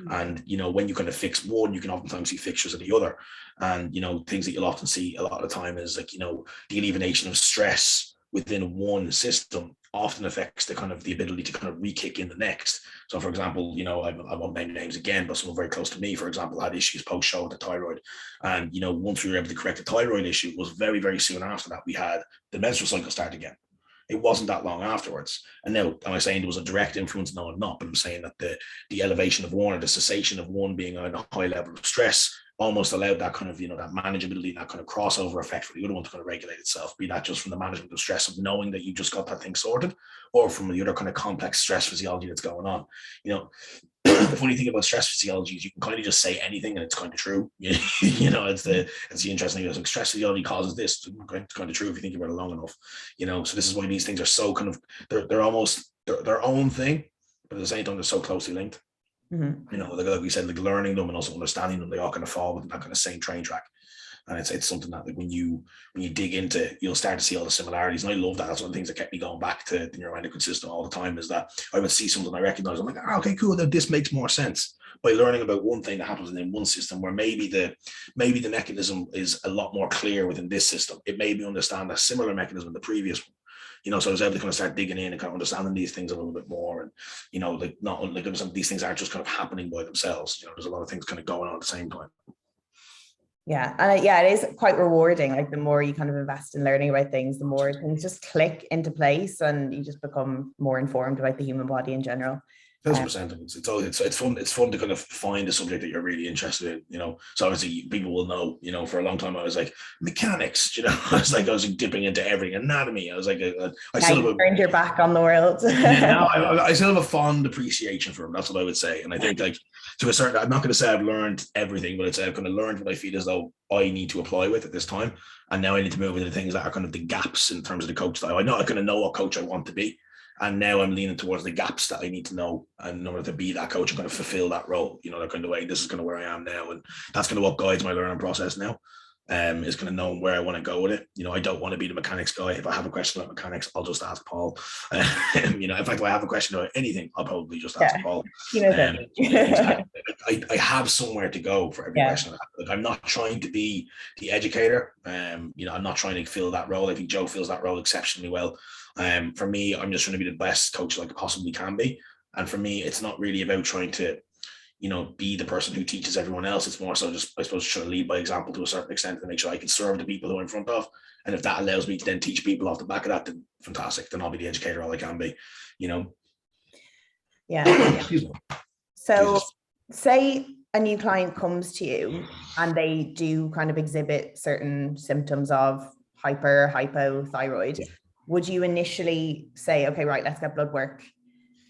And, when you kind of fix one, you can oftentimes see fixtures of the other. And, things that you'll often see a lot of the time is like, the elimination of stress within one system often affects the ability to kind of re-kick in the next. So, for example, I won't name names again, but someone very close to me, for example, had issues post-show with the thyroid. And, once we were able to correct the thyroid issue, it was very, very soon after that we had the menstrual cycle start again. It wasn't that long afterwards. And now, am I saying there was a direct influence? No, I'm not. But I'm saying that the elevation of one, or the cessation of one being on a high level of stress, almost allowed that kind of, that manageability, that kind of crossover effect for the other one to kind of regulate itself, be that just from the management of stress of knowing that you just got that thing sorted, or from the other kind of complex stress physiology that's going on. The funny thing about stress physiology is you can kind of just say anything and it's kind of true. It's the interesting thing. It's like stress physiology causes this. It's kind of true if you think about it long enough. So this is why these things are so kind of, they're almost their own thing, but at the same time they're so closely linked. Mm-hmm. Like we said, like learning them and also understanding them, they all kind of fall within that kind of same train track. And it's something that, like, when you dig into, you'll start to see all the similarities. And I love that. That's one of the things that kept me going back to the neuroendocrine system all the time, is that I would see something I recognize. I'm like, okay, cool. This makes more sense by learning about one thing that happens in one system, where maybe the mechanism is a lot more clear within this system. It made me understand a similar mechanism in the previous one. So I was able to kind of start digging in and kind of understanding these things a little bit more. And, like, not like these things aren't just kind of happening by themselves. There's a lot of things kind of going on at the same time. Yeah. And it is quite rewarding. Like, the more you kind of invest in learning about things, the more things just click into place and you just become more informed about the human body in general. 1,000%. It's fun to kind of find a subject that you're really interested in, so obviously people will know, for a long time I was like mechanics, I was dipping into everything, anatomy. I was like, I still turned your back on the world. Yeah, I still have a fond appreciation for them. That's what I would say. And I think, like, to a certain, I'm not going to say I've learned everything, but I'd say I've kind of learned what I feel as though I need to apply with at this time. And now I need to move into the things that are kind of the gaps in terms of the coach style. I kind of know what coach I want to be. And now I'm leaning towards the gaps that I need to know, and in order to be that coach and kind of fulfill that role, that kind of way. This is kind of where I am now. And that's kind of what guides my learning process now, is kind of knowing where I want to go with it. I don't want to be the mechanics guy. If I have a question about mechanics, I'll just ask Paul. In fact, if I have a question about anything, I'll probably just ask Paul. I have somewhere to go for every question. Like, I'm not trying to be the educator. I'm not trying to fill that role. I think Joe fills that role exceptionally well. For me, I'm just trying to be the best coach like I possibly can be. And for me, it's not really about trying to, be the person who teaches everyone else. It's more so just, I suppose, trying to lead by example to a certain extent to make sure I can serve the people who I'm in front of. And if that allows me to then teach people off the back of that, then fantastic. Then I'll be the educator all I can be, Yeah. So say a new client comes to you and they do kind of exhibit certain symptoms of hypothyroid. Yeah. Would you initially say, okay, right, let's get blood work?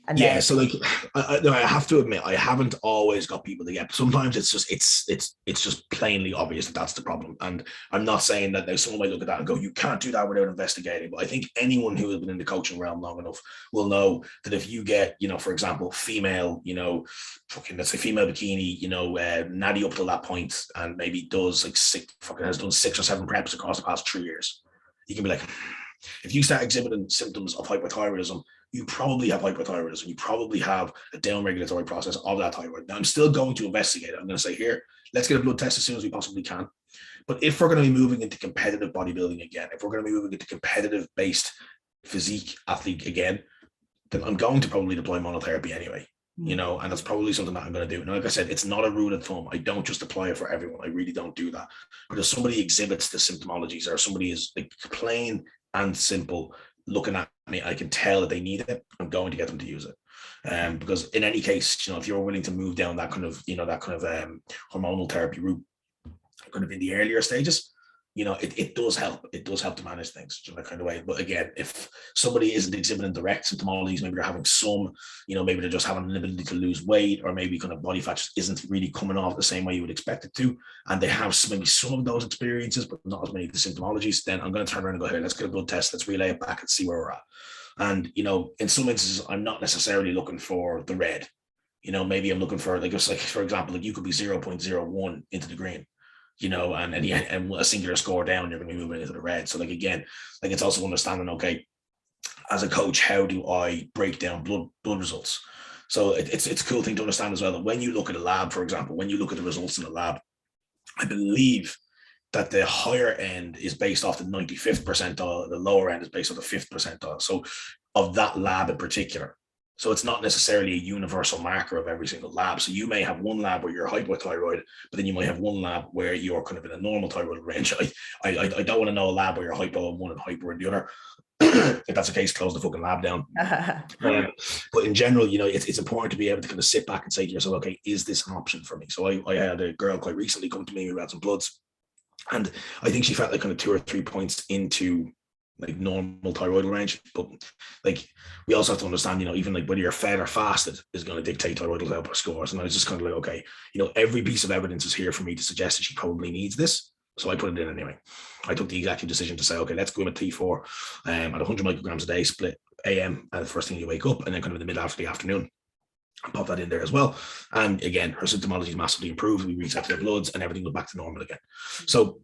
And then... So like, I have to admit, I haven't always got people to get. Sometimes it's just plainly obvious that that's the problem. And I'm not saying that now someone might look at that and go, you can't do that without investigating. But I think anyone who has been in the coaching realm long enough will know that if you get, for example, female, let's say female bikini, natty up till that point, and maybe does like has done 6 or 7 preps across the past 3 years, you can be like, if you start exhibiting symptoms of hypothyroidism, you probably have hypothyroidism. You probably have a down-regulatory process of that thyroid. Now, I'm still going to investigate it. I'm going to say, here, let's get a blood test as soon as we possibly can. But if we're going to be moving into competitive bodybuilding again, if we're going to be moving into competitive-based physique athlete again, then I'm going to probably deploy monotherapy anyway. And that's probably something that I'm going to do. Now, like I said, it's not a rule of thumb. I don't just apply it for everyone. I really don't do that. But if somebody exhibits the symptomologies, or somebody is like plain and simple looking at me, I can tell that they need it, I'm going to get them to use it. Because in any case, if you're willing to move down that kind of, hormonal therapy route, kind of in the earlier stages, it does help. It does help to manage things in that kind of way. But again, if somebody isn't exhibiting direct symptomologies, maybe they're having some, maybe they're just having an ability to lose weight, or maybe kind of body fat just isn't really coming off the same way you would expect it to, and they have maybe some of those experiences, but not as many of the symptomologies, then I'm going to turn around and go, here, let's get a blood test, let's relay it back and see where we're at. And, in some instances, I'm not necessarily looking for the red. Maybe I'm looking for like, for example, like you could be 0.01 into the green, and a singular score down, you're going to be moving into the red. So like, again, like it's also understanding, okay, as a coach, how do I break down blood results? So it's a cool thing to understand as well, that when you look at a lab, for example, when you look at the results in a lab, I believe that the higher end is based off the 95th percentile, the lower end is based on the 5th percentile. So of that lab in particular. So it's not necessarily a universal marker of every single lab. So you may have one lab where you're hypothyroid, but then you might have one lab where you're kind of in a normal thyroid range. I don't want to know a lab where you're hypo in one and hyper in the other. If that's the case, close the fucking lab down. But in general, it's important to be able to kind of sit back and say to yourself, okay, is this an option for me? So I had a girl quite recently come to me who had some bloods, and I think she felt like kind of 2 or 3 points into like normal thyroidal range. But like, we also have to understand, even like whether you're fed or fasted is going to dictate thyroidal output scores. And I was just kind of like, okay, every piece of evidence is here for me to suggest that she probably needs this. So I put it in anyway. I took the executive decision to say, okay, let's go in with T4 at 100 micrograms a day, split AM the first thing you wake up, and then kind of in the mid after the afternoon. And pop that in there as well. And again, her symptomology is massively improved. We reset their bloods and everything was back to normal again. So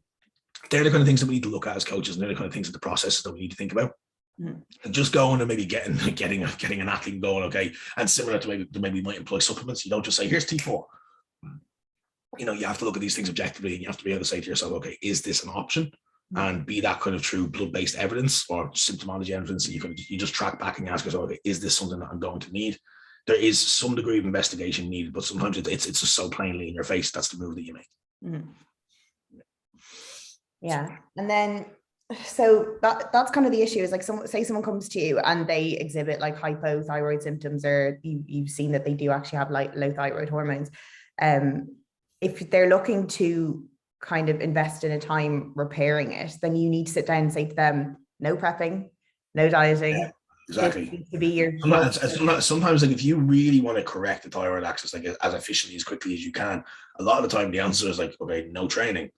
they're the kind of things that we need to look at as coaches, and they're the kind of things that the processes that we need to think about. And just going and maybe getting an athlete going, okay, and similar to maybe we might employ supplements. You don't just say, here's T4. You have to look at these things objectively, and you have to be able to say to yourself, okay, is this an option? And be that kind of true blood-based evidence or symptomology evidence. And you just track back and ask yourself, okay, is this something that I'm going to need? There is some degree of investigation needed, but sometimes it's just so plainly in your face. That's the move that you make. Yeah. And then, so that's kind of the issue, is like, say someone comes to you and they exhibit like hypothyroid symptoms, or you've seen that they do actually have like low thyroid hormones. If they're looking to kind of invest in a time repairing it, then you need to sit down and say to them, no prepping, no dieting. Yeah, exactly. It needs to be your sometimes like, if you really want to correct the thyroid axis like as efficiently, as quickly as you can, a lot of the time the answer is like, okay, no training,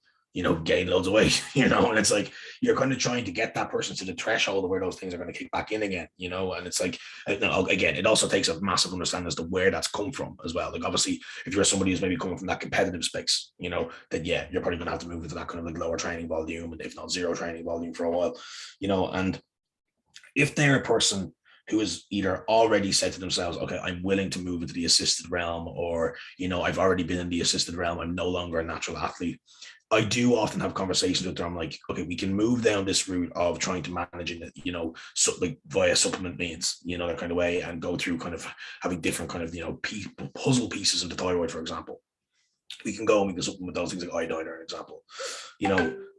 gain loads of weight, and it's like you're kind of trying to get that person to the threshold of where those things are going to kick back in again, and it's like, again, it also takes a massive understanding as to where that's come from as well. Like, obviously, if you're somebody who's maybe coming from that competitive space, then yeah, you're probably going to have to move into that kind of like lower training volume, and if not zero training volume for a while, and if they're a person who has either already said to themselves, okay, I'm willing to move into the assisted realm, or, I've already been in the assisted realm, I'm no longer a natural athlete, I do often have conversations with them like, okay, we can move down this route of trying to manage it, like via supplement means, that kind of way, and go through kind of having different kind of, puzzle pieces of the thyroid, for example. We can go and we can supplement those things like iodine, are an example,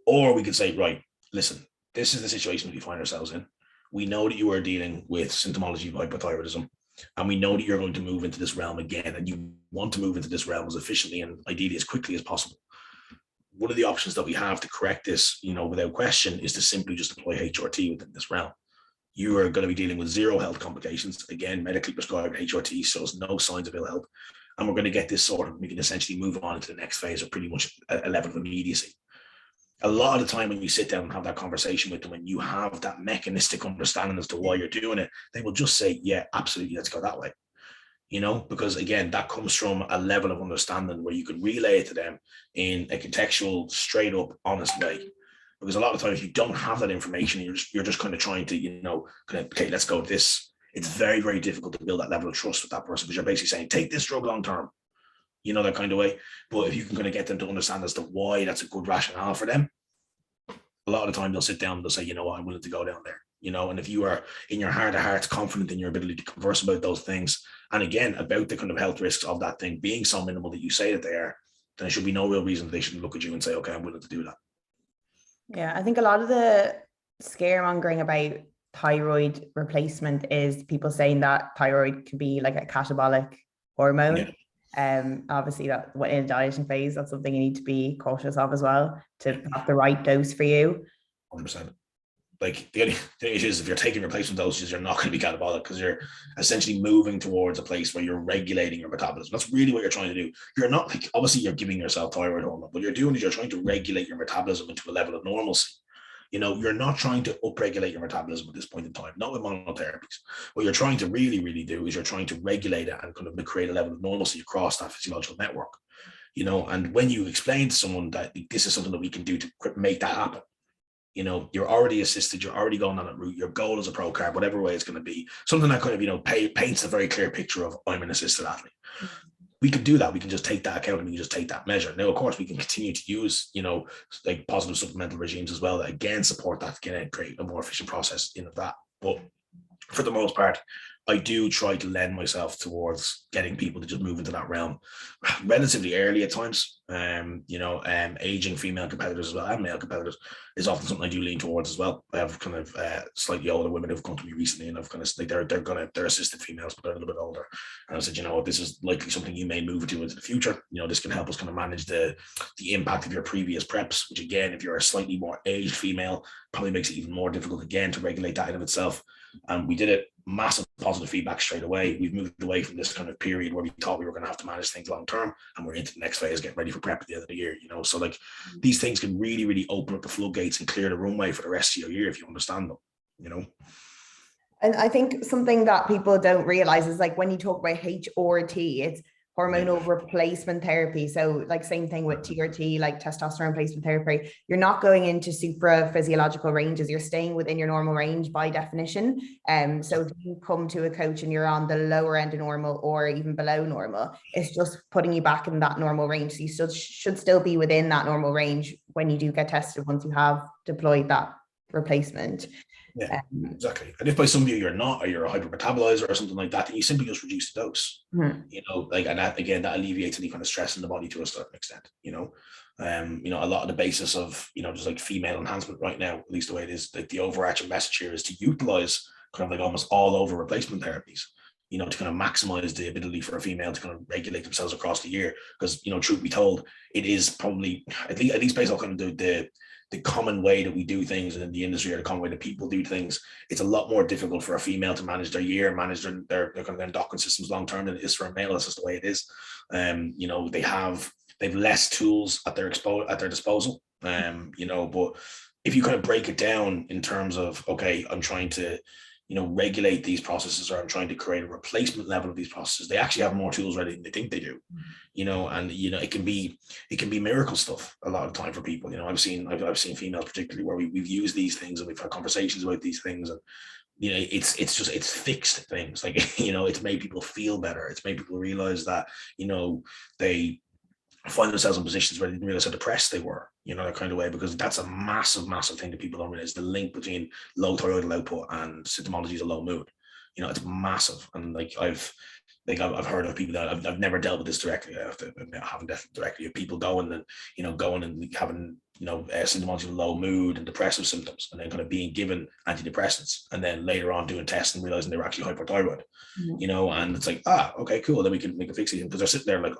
or we could say, right, listen, this is the situation that we find ourselves in. We know that you are dealing with symptomology of hypothyroidism, and we know that you're going to move into this realm again, and you want to move into this realm as efficiently and ideally as quickly as possible. One of the options that we have to correct this, without question, is to simply just apply HRT within this realm. You are going to be dealing with zero health complications. Again, medically prescribed HRT shows no signs of ill health. And we're going to get this sorted. We can essentially move on to the next phase of pretty much a level of immediacy. A lot of the time when you sit down and have that conversation with them, and you have that mechanistic understanding as to why you're doing it, they will just say, yeah, absolutely, let's go that way. Because again, that comes from a level of understanding where you can relay it to them in a contextual, straight up, honest way. Because a lot of times if you don't have that information, you're just kind of trying to, okay, let's go with this. It's very, very difficult to build that level of trust with that person, because you're basically saying, take this drug long term, that kind of way. But if you can kind of get them to understand as to why that's a good rationale for them, a lot of the time they'll sit down and they'll say, I'm willing to go down there. And if you are in your heart of hearts confident in your ability to converse about those things, and again, about the kind of health risks of that thing being so minimal that you say that they are, then there should be no real reason they shouldn't look at you and say, okay, I'm willing to do that. Yeah, I think a lot of the scaremongering about thyroid replacement is people saying that thyroid can be like a catabolic hormone. Yeah. Obviously that in a dieting phase, that's something you need to be cautious of as well, to have the right dose for you. 100%. Like the issue is, if you're taking replacement doses, you're not going to be catabolic, because you're essentially moving towards a place where you're regulating your metabolism. That's really what you're trying to do. You're not like, obviously you're giving yourself thyroid hormone. What you're doing is you're trying to regulate your metabolism into a level of normalcy. You know, you're not trying to upregulate your metabolism at this point in time, not with monotherapies. What you're trying to really do is you're trying to regulate it and kind of create a level of normalcy across that physiological network. You know, and when you explain to someone that this is something that we can do to make that happen, you know, you're already assisted, you're already going on that route, your goal is a pro carb, whatever way it's going to be, something that kind of, you know, paints a very clear picture of I'm an assisted athlete. We can do that. We can just take that account and we can just take that measure. Now, of course, we can continue to use, you know, like positive supplemental regimes as well that again support that, can create a more efficient process in that. But for the most part, I do try to lend myself towards getting people to just move into that realm relatively early at times. Aging female competitors as well and male competitors is often something I do lean towards as well. I have kind of slightly older women who've come to me recently, and I've kind of like they're assisted females, but they're a little bit older. And I said, you know, this is likely something you may move into the future. You know, this can help us kind of manage the impact of your previous preps, which again, if you're a slightly more aged female, probably makes it even more difficult again to regulate that in of itself. And we did it, massive positive feedback straight away. We've moved away from this kind of period where we thought we were going to have to manage things long term, and we're into the next phase, getting ready for prep at the end of the year, you know. So like these things can really open up the floodgates and clear the runway for the rest of your year if you understand them, you know. And I think something that people don't realize is like when you talk about HRT, it's hormonal replacement therapy. So like same thing with TRT, like testosterone replacement therapy. You're not going into supra physiological ranges. You're staying within your normal range by definition. So if you come to a coach and you're on the lower end of normal or even below normal, it's just putting you back in that normal range. So you should still be within that normal range when you do get tested once you have deployed that replacement. Yeah, exactly. And if by some view you're not, or you're a hypermetabolizer or something like that, then you simply just reduce the dose. You know, like, and that again, that alleviates any kind of stress in the body to a certain extent. You know, a lot of the basis of, you know, just like female enhancement right now, at least the way it is, like the overarching message here is to utilize kind of like almost all over replacement therapies, you know, to kind of maximize the ability for a female to kind of regulate themselves across the year. Because, you know, truth be told, it is probably at least based on kind of the common way that we do things in the industry, or the common way that people do things, it's a lot more difficult for a female to manage their year, manage their kind of endocrine systems long term than it is for a male. That's just the way it is. You know, they've less tools at their disposal. You know, but if you kind of break it down in terms of, okay, I'm trying to, you know, regulate these processes, or I'm trying to create a replacement level of these processes, they actually have more tools ready than they think they do, you know. And, you know, it can be miracle stuff a lot of time for people. You know, I've seen females particularly where we've used these things and we've had conversations about these things, and, you know, it's fixed things. Like, you know, it's made people feel better. It's made people realize that, you know, they find themselves in positions where they didn't realize how depressed they were, you know, that kind of way, because that's a massive thing that people don't realize, the link between low thyroidal output and symptomologies of low mood. You know, it's massive. And like I've heard of people that I've never dealt with this directly. I have to admit, I haven't dealt with directly. Of people going and having, you know, symptomology of low mood and depressive symptoms, and then kind of being given antidepressants, and then later on doing tests and realizing they were actually hypothyroid. You know, and it's like, okay, cool. Then we can fix it, because they're sitting there like,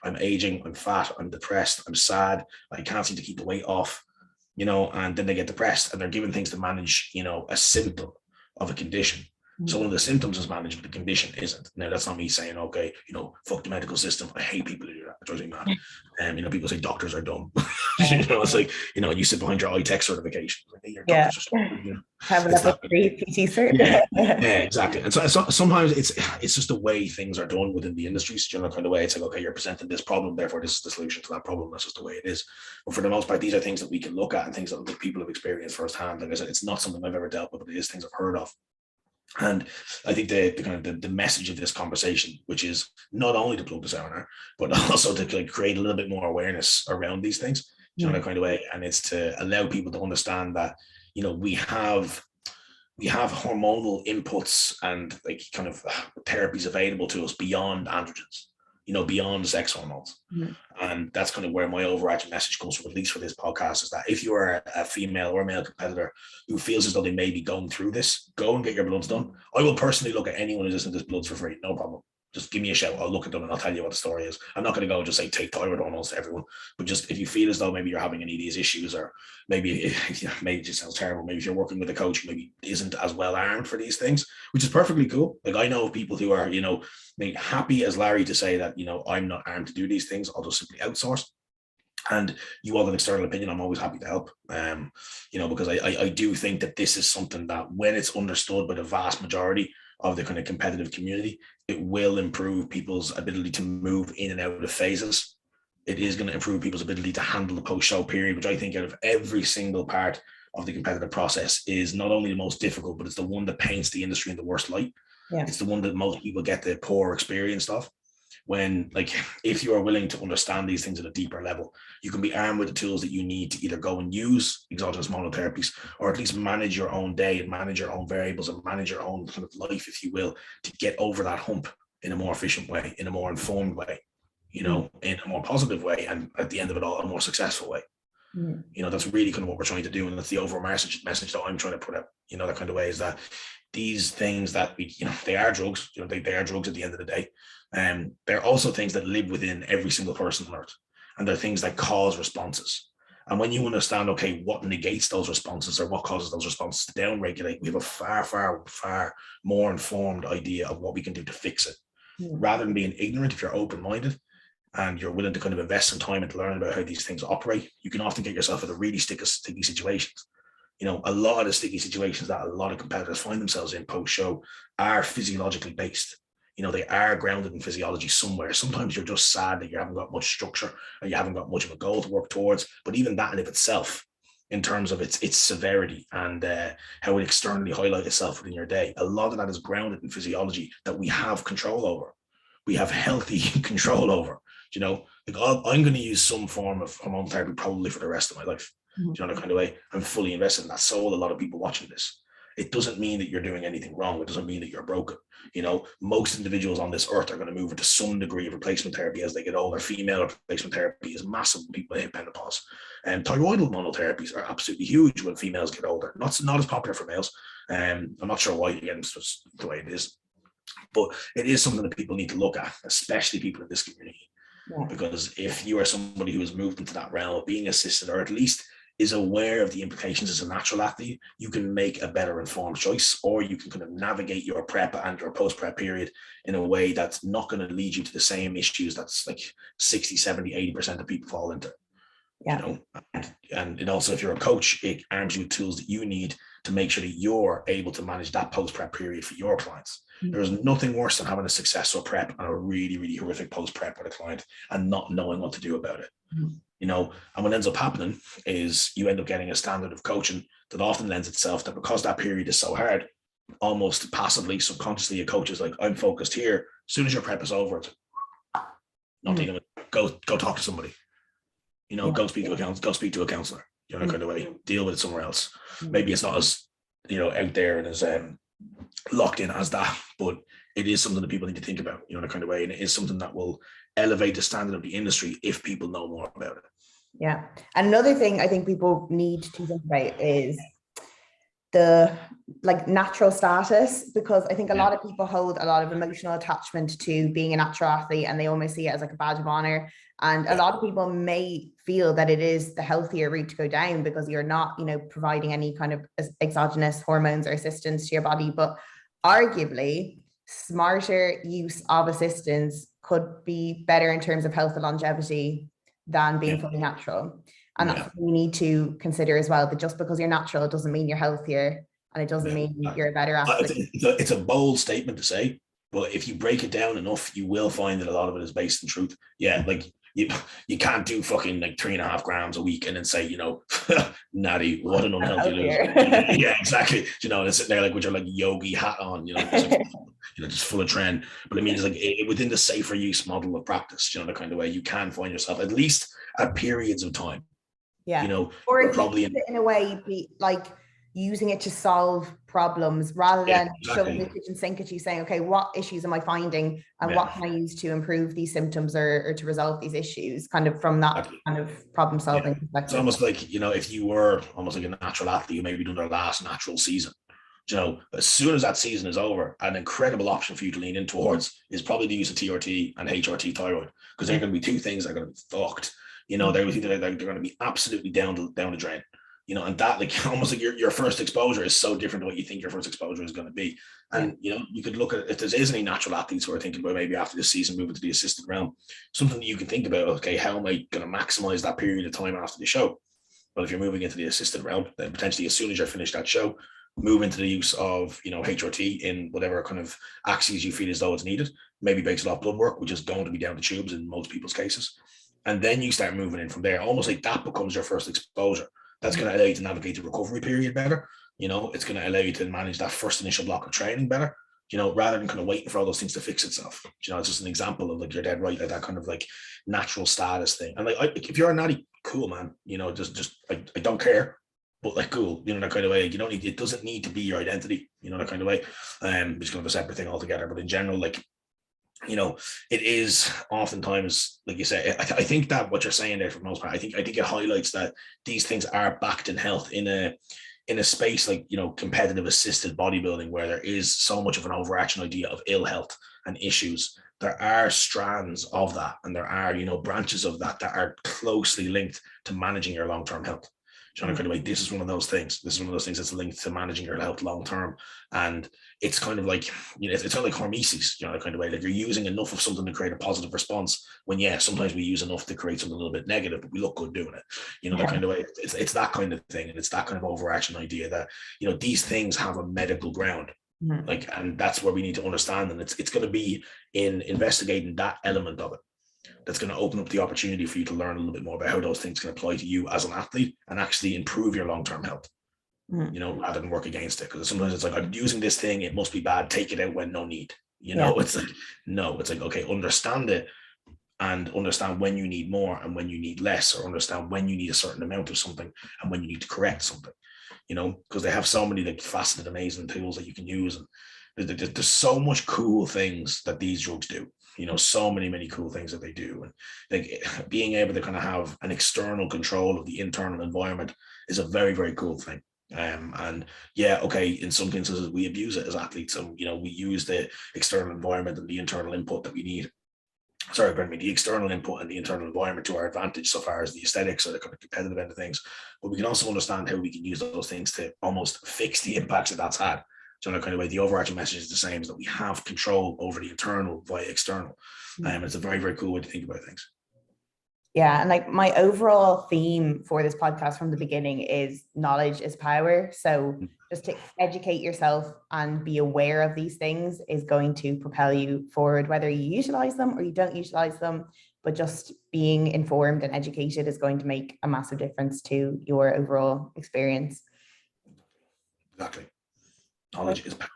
I'm aging, I'm fat, I'm depressed, I'm sad, I can't seem to keep the weight off, you know, and then they get depressed, and they're given things to manage, you know, a symptom of a condition. So one of the symptoms is managed, but the condition isn't. Now, that's not me saying, okay, you know, fuck the medical system. I hate people who do that. It drives me mad. You know, people say doctors are dumb. You know, it's like, you know, you sit behind your iTech certification. Like, hey, your doctors are stupid, you know? Have a level 3 PT cert. Yeah, exactly. And so sometimes it's just the way things are done within the industry. So, you know, kind of way it's like, okay, you're presenting this problem, therefore this is the solution to that problem. That's just the way it is. But for the most part, these are things that we can look at and things that people have experienced firsthand. Like I said, it's not something I've ever dealt with, but it is things I've heard of. And I think the message of this conversation, which is not only to plug the seminar, but also to like create a little bit more awareness around these things, you know, that kind of way. And it's to allow people to understand that, you know, we have hormonal inputs and like kind of therapies available to us beyond androgens, you know, beyond sex hormones. And that's kind of where my overarching message comes from, at least for this podcast, is that if you are a female or male competitor who feels as though they may be going through this, go and get your bloods done. I will personally look at anyone who's listening to this bloods for free, no problem. Just give me a shout. I'll look at them and I'll tell you what the story is. I'm not going to go and just say take thyroid hormones to everyone, but just if you feel as though maybe you're having any of these issues, or maybe it just sounds terrible. Maybe if you're working with a coach who maybe isn't as well armed for these things, which is perfectly cool. Like I know people who are, you know, happy as Larry to say that, you know, I'm not armed to do these things. I'll just simply outsource. And you want an external opinion, I'm always happy to help. Because I do think that this is something that, when it's understood by the vast majority of the kind of competitive community, it will improve people's ability to move in and out of phases. It is going to improve people's ability to handle the post-show period, which I think out of every single part of the competitive process is not only the most difficult, but it's the one that paints the industry in the worst light. Yeah. It's the one that most people get the poor experience of. When, like, if you are willing to understand these things at a deeper level, you can be armed with the tools that you need to either go and use exogenous monotherapies, or at least manage your own day and manage your own variables and manage your own kind of life, if you will, to get over that hump in a more efficient way, in a more informed way, in a more positive way, and at the end of it all, a more successful way. That's really kind of what we're trying to do, and that's the overall message that I'm trying to put out, that kind of way, is that these things that we, they are drugs, they are drugs at the end of the day. They're also things that live within every single person on earth, and they're things that cause responses. And when you understand, okay, what negates those responses or what causes those responses to downregulate, we have a far, far, far more informed idea of what we can do to fix it. Rather than being ignorant, if you're open-minded and you're willing to kind of invest some time into learning about how these things operate, you can often get yourself into really sticky situations. A lot of the sticky situations that a lot of competitors find themselves in post-show are physiologically based. They are grounded in physiology somewhere. Sometimes you're just sad that you haven't got much structure or you haven't got much of a goal to work towards. But even that in of itself, in terms of its severity and how it externally highlights itself within your day, a lot of that is grounded in physiology that we have control over. We have healthy control over. I'm going to use some form of hormone therapy probably for the rest of my life. The kind of way. I'm fully invested in that. So a lot of people watching this. It doesn't mean that you're doing anything wrong. It doesn't mean that you're broken. Most individuals on this earth are going to move into some degree of replacement therapy as they get older. Female replacement therapy is massive when people hit menopause. And thyroidal monotherapies are absolutely huge when females get older. Not as popular for males. I'm not sure why, again, it's just the way it is. But it is something that people need to look at, especially people in this community. Yeah. Because if you are somebody who has moved into that realm of being assisted, or at least is aware of the implications as a natural athlete, you can make a better informed choice, or you can kind of navigate your prep and your post-prep period in a way that's not going to lead you to the same issues that's like 60, 70, 80% of people fall into. Yeah. And it also, if you're a coach, it arms you with tools that you need to make sure that you're able to manage that post-prep period for your clients. There's nothing worse than having a successful prep and a really, really horrific post-prep with a client and not knowing what to do about it. And what ends up happening is you end up getting a standard of coaching that often lends itself that, because that period is so hard, almost passively, subconsciously, a coach is like, I'm focused here. As soon as your prep is over, it's not dealing with, go talk to somebody, go speak to a counselor, kind of way, deal with it somewhere else. Maybe it's not as, out there and as locked in as that, but it is something that people need to think about, kind of way. And it is something that will elevate the standard of the industry if people know more about it. Yeah. And another thing I think people need to think about is the natural status, because I think a lot of people hold a lot of emotional attachment to being a natural athlete, and they almost see it as like a badge of honor. And a lot of people may feel that it is the healthier route to go down because you're not, providing any kind of exogenous hormones or assistance to your body. But arguably, smarter use of assistance could be better in terms of health and longevity than being fully natural. And that's what we need to consider as well, that just because you're natural, it doesn't mean you're healthier, and it doesn't mean you're a better athlete. It's a bold statement to say, but if you break it down enough, you will find that a lot of it is based in truth. Yeah, like you can't do fucking 3.5 grams a week and then say, natty, what an unhealthy loser. Yeah, exactly. And sitting there with your yogi hat on, just full of trend. But it means within the safer use model of practice, the kind of way you can find yourself at least at periods of time. Yeah. Or probably in a way, be using it to solve problems rather than shoving the kitchen sink at you, saying, okay, what issues am I finding and what can I use to improve these symptoms or to resolve these issues, kind of from that kind of problem solving perspective. It's almost like, if you were almost like a natural athlete who maybe done their last natural season, as soon as that season is over, an incredible option for you to lean in towards is probably the use of TRT and HRT thyroid, because they're going to be two things that are going to be fucked. They're going to be absolutely down the drain. you know, and that like almost like your first exposure is so different to what you think your first exposure is going to be. And, you know, you could look at if there is any natural athletes who are thinking about maybe after this season moving to the assisted realm, something that you can think about, okay, how am I going to maximize that period of time after the show? Well, if you're moving into the assisted realm, then potentially as soon as you're finished that show, move into the use of, you know, HRT in whatever kind of axes you feel as though it's needed, maybe based off blood work, which is going to be down the tubes in most people's cases. And then you start moving in from there, almost like that becomes your first exposure. That's going to allow you to navigate the recovery period better. You know, it's going to allow you to manage that first initial block of training better, you know, rather than kind of waiting for all those things to fix itself. You know, it's just an example of like, you're dead right, like that kind of like natural status thing. And like, if you're a natty, cool, man, you know, I don't care, but like, cool, you know, that kind of way. Like, you don't need, it doesn't need to be your identity, you know, that kind of way. It's kind of a separate thing altogether. But in general, like, you know, it is oftentimes, like you say, I think that what you're saying there for the most part, I think it highlights that these things are backed in health in a space like, you know, competitive assisted bodybuilding, where there is so much of an overarching idea of ill health and issues. There are strands of that, and there are, you know, branches of that are closely linked to managing your long-term health. Kind of like, this is one of those things. This is one of those things that's linked to managing your health long term, and it's kind of like, you know, it's kind of like hormesis, you know, kind of way. Like, you're using enough of something to create a positive response. When sometimes we use enough to create something a little bit negative, but we look good doing it. You know, that kind of way. It's that kind of thing, and it's that kind of overarching idea that, you know, these things have a medical ground. Like, and that's where we need to understand, and it's going to be in investigating that element of it that's going to open up the opportunity for you to learn a little bit more about how those things can apply to you as an athlete and actually improve your long-term health, you know, rather than work against it. Because sometimes it's like, I'm using this thing, it must be bad, take it out when no need, you know. It's like, no, it's like, okay, understand it and understand when you need more and when you need less, or understand when you need a certain amount of something and when you need to correct something, you know, because they have so many like faceted, amazing tools that you can use. And there's so much cool things that these drugs do, you know, so many cool things that they do. And like, being able to kind of have an external control of the internal environment is a very, very cool thing. And yeah, okay, in some instances we abuse it as athletes, and, you know, we use the external environment and the internal input that we need. The external input and the internal environment to our advantage, so far as the aesthetics or the kind of competitive end of things. But we can also understand how we can use those things to almost fix the impacts that that's had. So, in a kind of way, the overarching message is the same, is that we have control over the internal via external. It's a very, very cool way to think about things. Yeah. And like, my overall theme for this podcast from the beginning is knowledge is power. So just to educate yourself and be aware of these things is going to propel you forward, whether you utilize them or you don't utilize them. But just being informed and educated is going to make a massive difference to your overall experience. Exactly. Knowledge is power.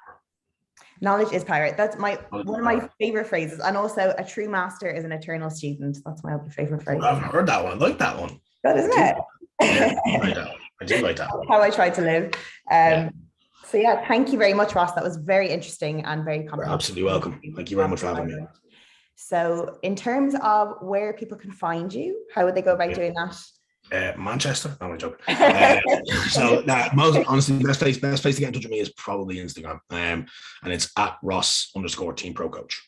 Knowledge is power. That's one of my favorite phrases. And also, a true master is an eternal student. That's my other favorite phrase. I haven't heard that one. I like that one. Good, isn't it? Yeah, I do like that one. How I try to live. So yeah, thank you very much, Ross. That was very interesting and very comprehensive. You're absolutely welcome. Thank you very much for having me. So in terms of where people can find you, how would they go about doing that? Manchester. No, I'm joking. Honestly, best place to get in touch with me is probably Instagram. And it's at Ross_team pro coach.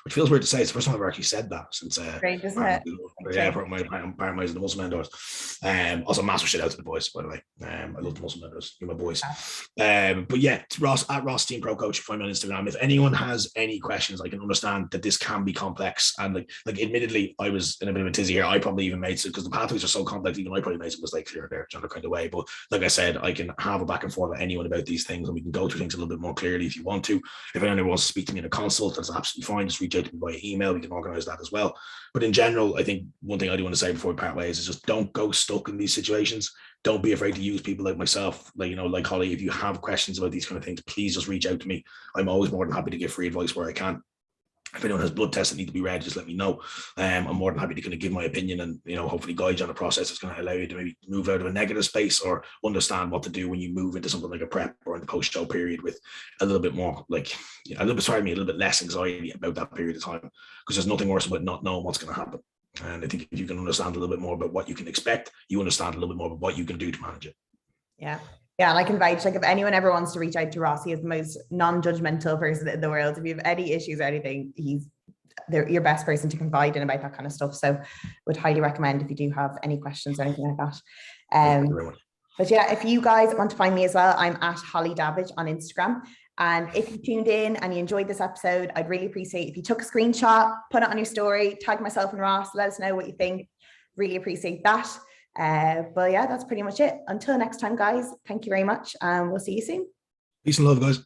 Which feels weird to say. It's the first time I've actually said that since great, isn't it? Part of my the muscle mentors. Also massive shit out to the boys, by the way. I love the muscle mentors. You're my boys. But yeah, it's Ross at Ross Team Pro Coach. Find me on Instagram. If anyone has any questions, I can understand that this can be complex. And like admittedly, I was in a bit of a tizzy here. I probably even made some, because the pathways are so complex, even I probably made some mistakes here or there, kind of way. But like I said, I can have a back and forth with anyone about these things, and we can go through things a little bit more clearly if you want to. If anyone wants to speak to me in a consult, that's absolutely fine. Just reach out to me via email. We can organize that as well. But in general, I think one thing I do want to say before we part ways is just don't go stuck in these situations. Don't be afraid to use people like myself, like Holly. If you have questions about these kind of things, please just reach out to me. I'm always more than happy to give free advice where I can. If anyone has blood tests that need to be read, just let me know. I'm more than happy to kind of give my opinion and, hopefully guide you on a process that's going to allow you to maybe move out of a negative space or understand what to do when you move into something like a prep or in the post-show period with a little bit more a little bit less anxiety about that period of time, because there's nothing worse about not knowing what's going to happen. And I think if you can understand a little bit more about what you can expect, you understand a little bit more about what you can do to manage it. Yeah. Yeah, and I can vouch, if anyone ever wants to reach out to Ross, he is the most non-judgmental person in the world. If you have any issues or anything, he's your best person to confide in about that kind of stuff. So would highly recommend if you do have any questions or anything like that. Thank you very much. But yeah, if you guys want to find me as well, I'm at Holly Davidge on Instagram. And if you tuned in and you enjoyed this episode, I'd really appreciate if you took a screenshot, put it on your story, tag myself and Ross, let us know what you think. Really appreciate that. But yeah, that's pretty much it. Until next time, guys, thank you very much. And we'll see you soon. Peace and love, guys.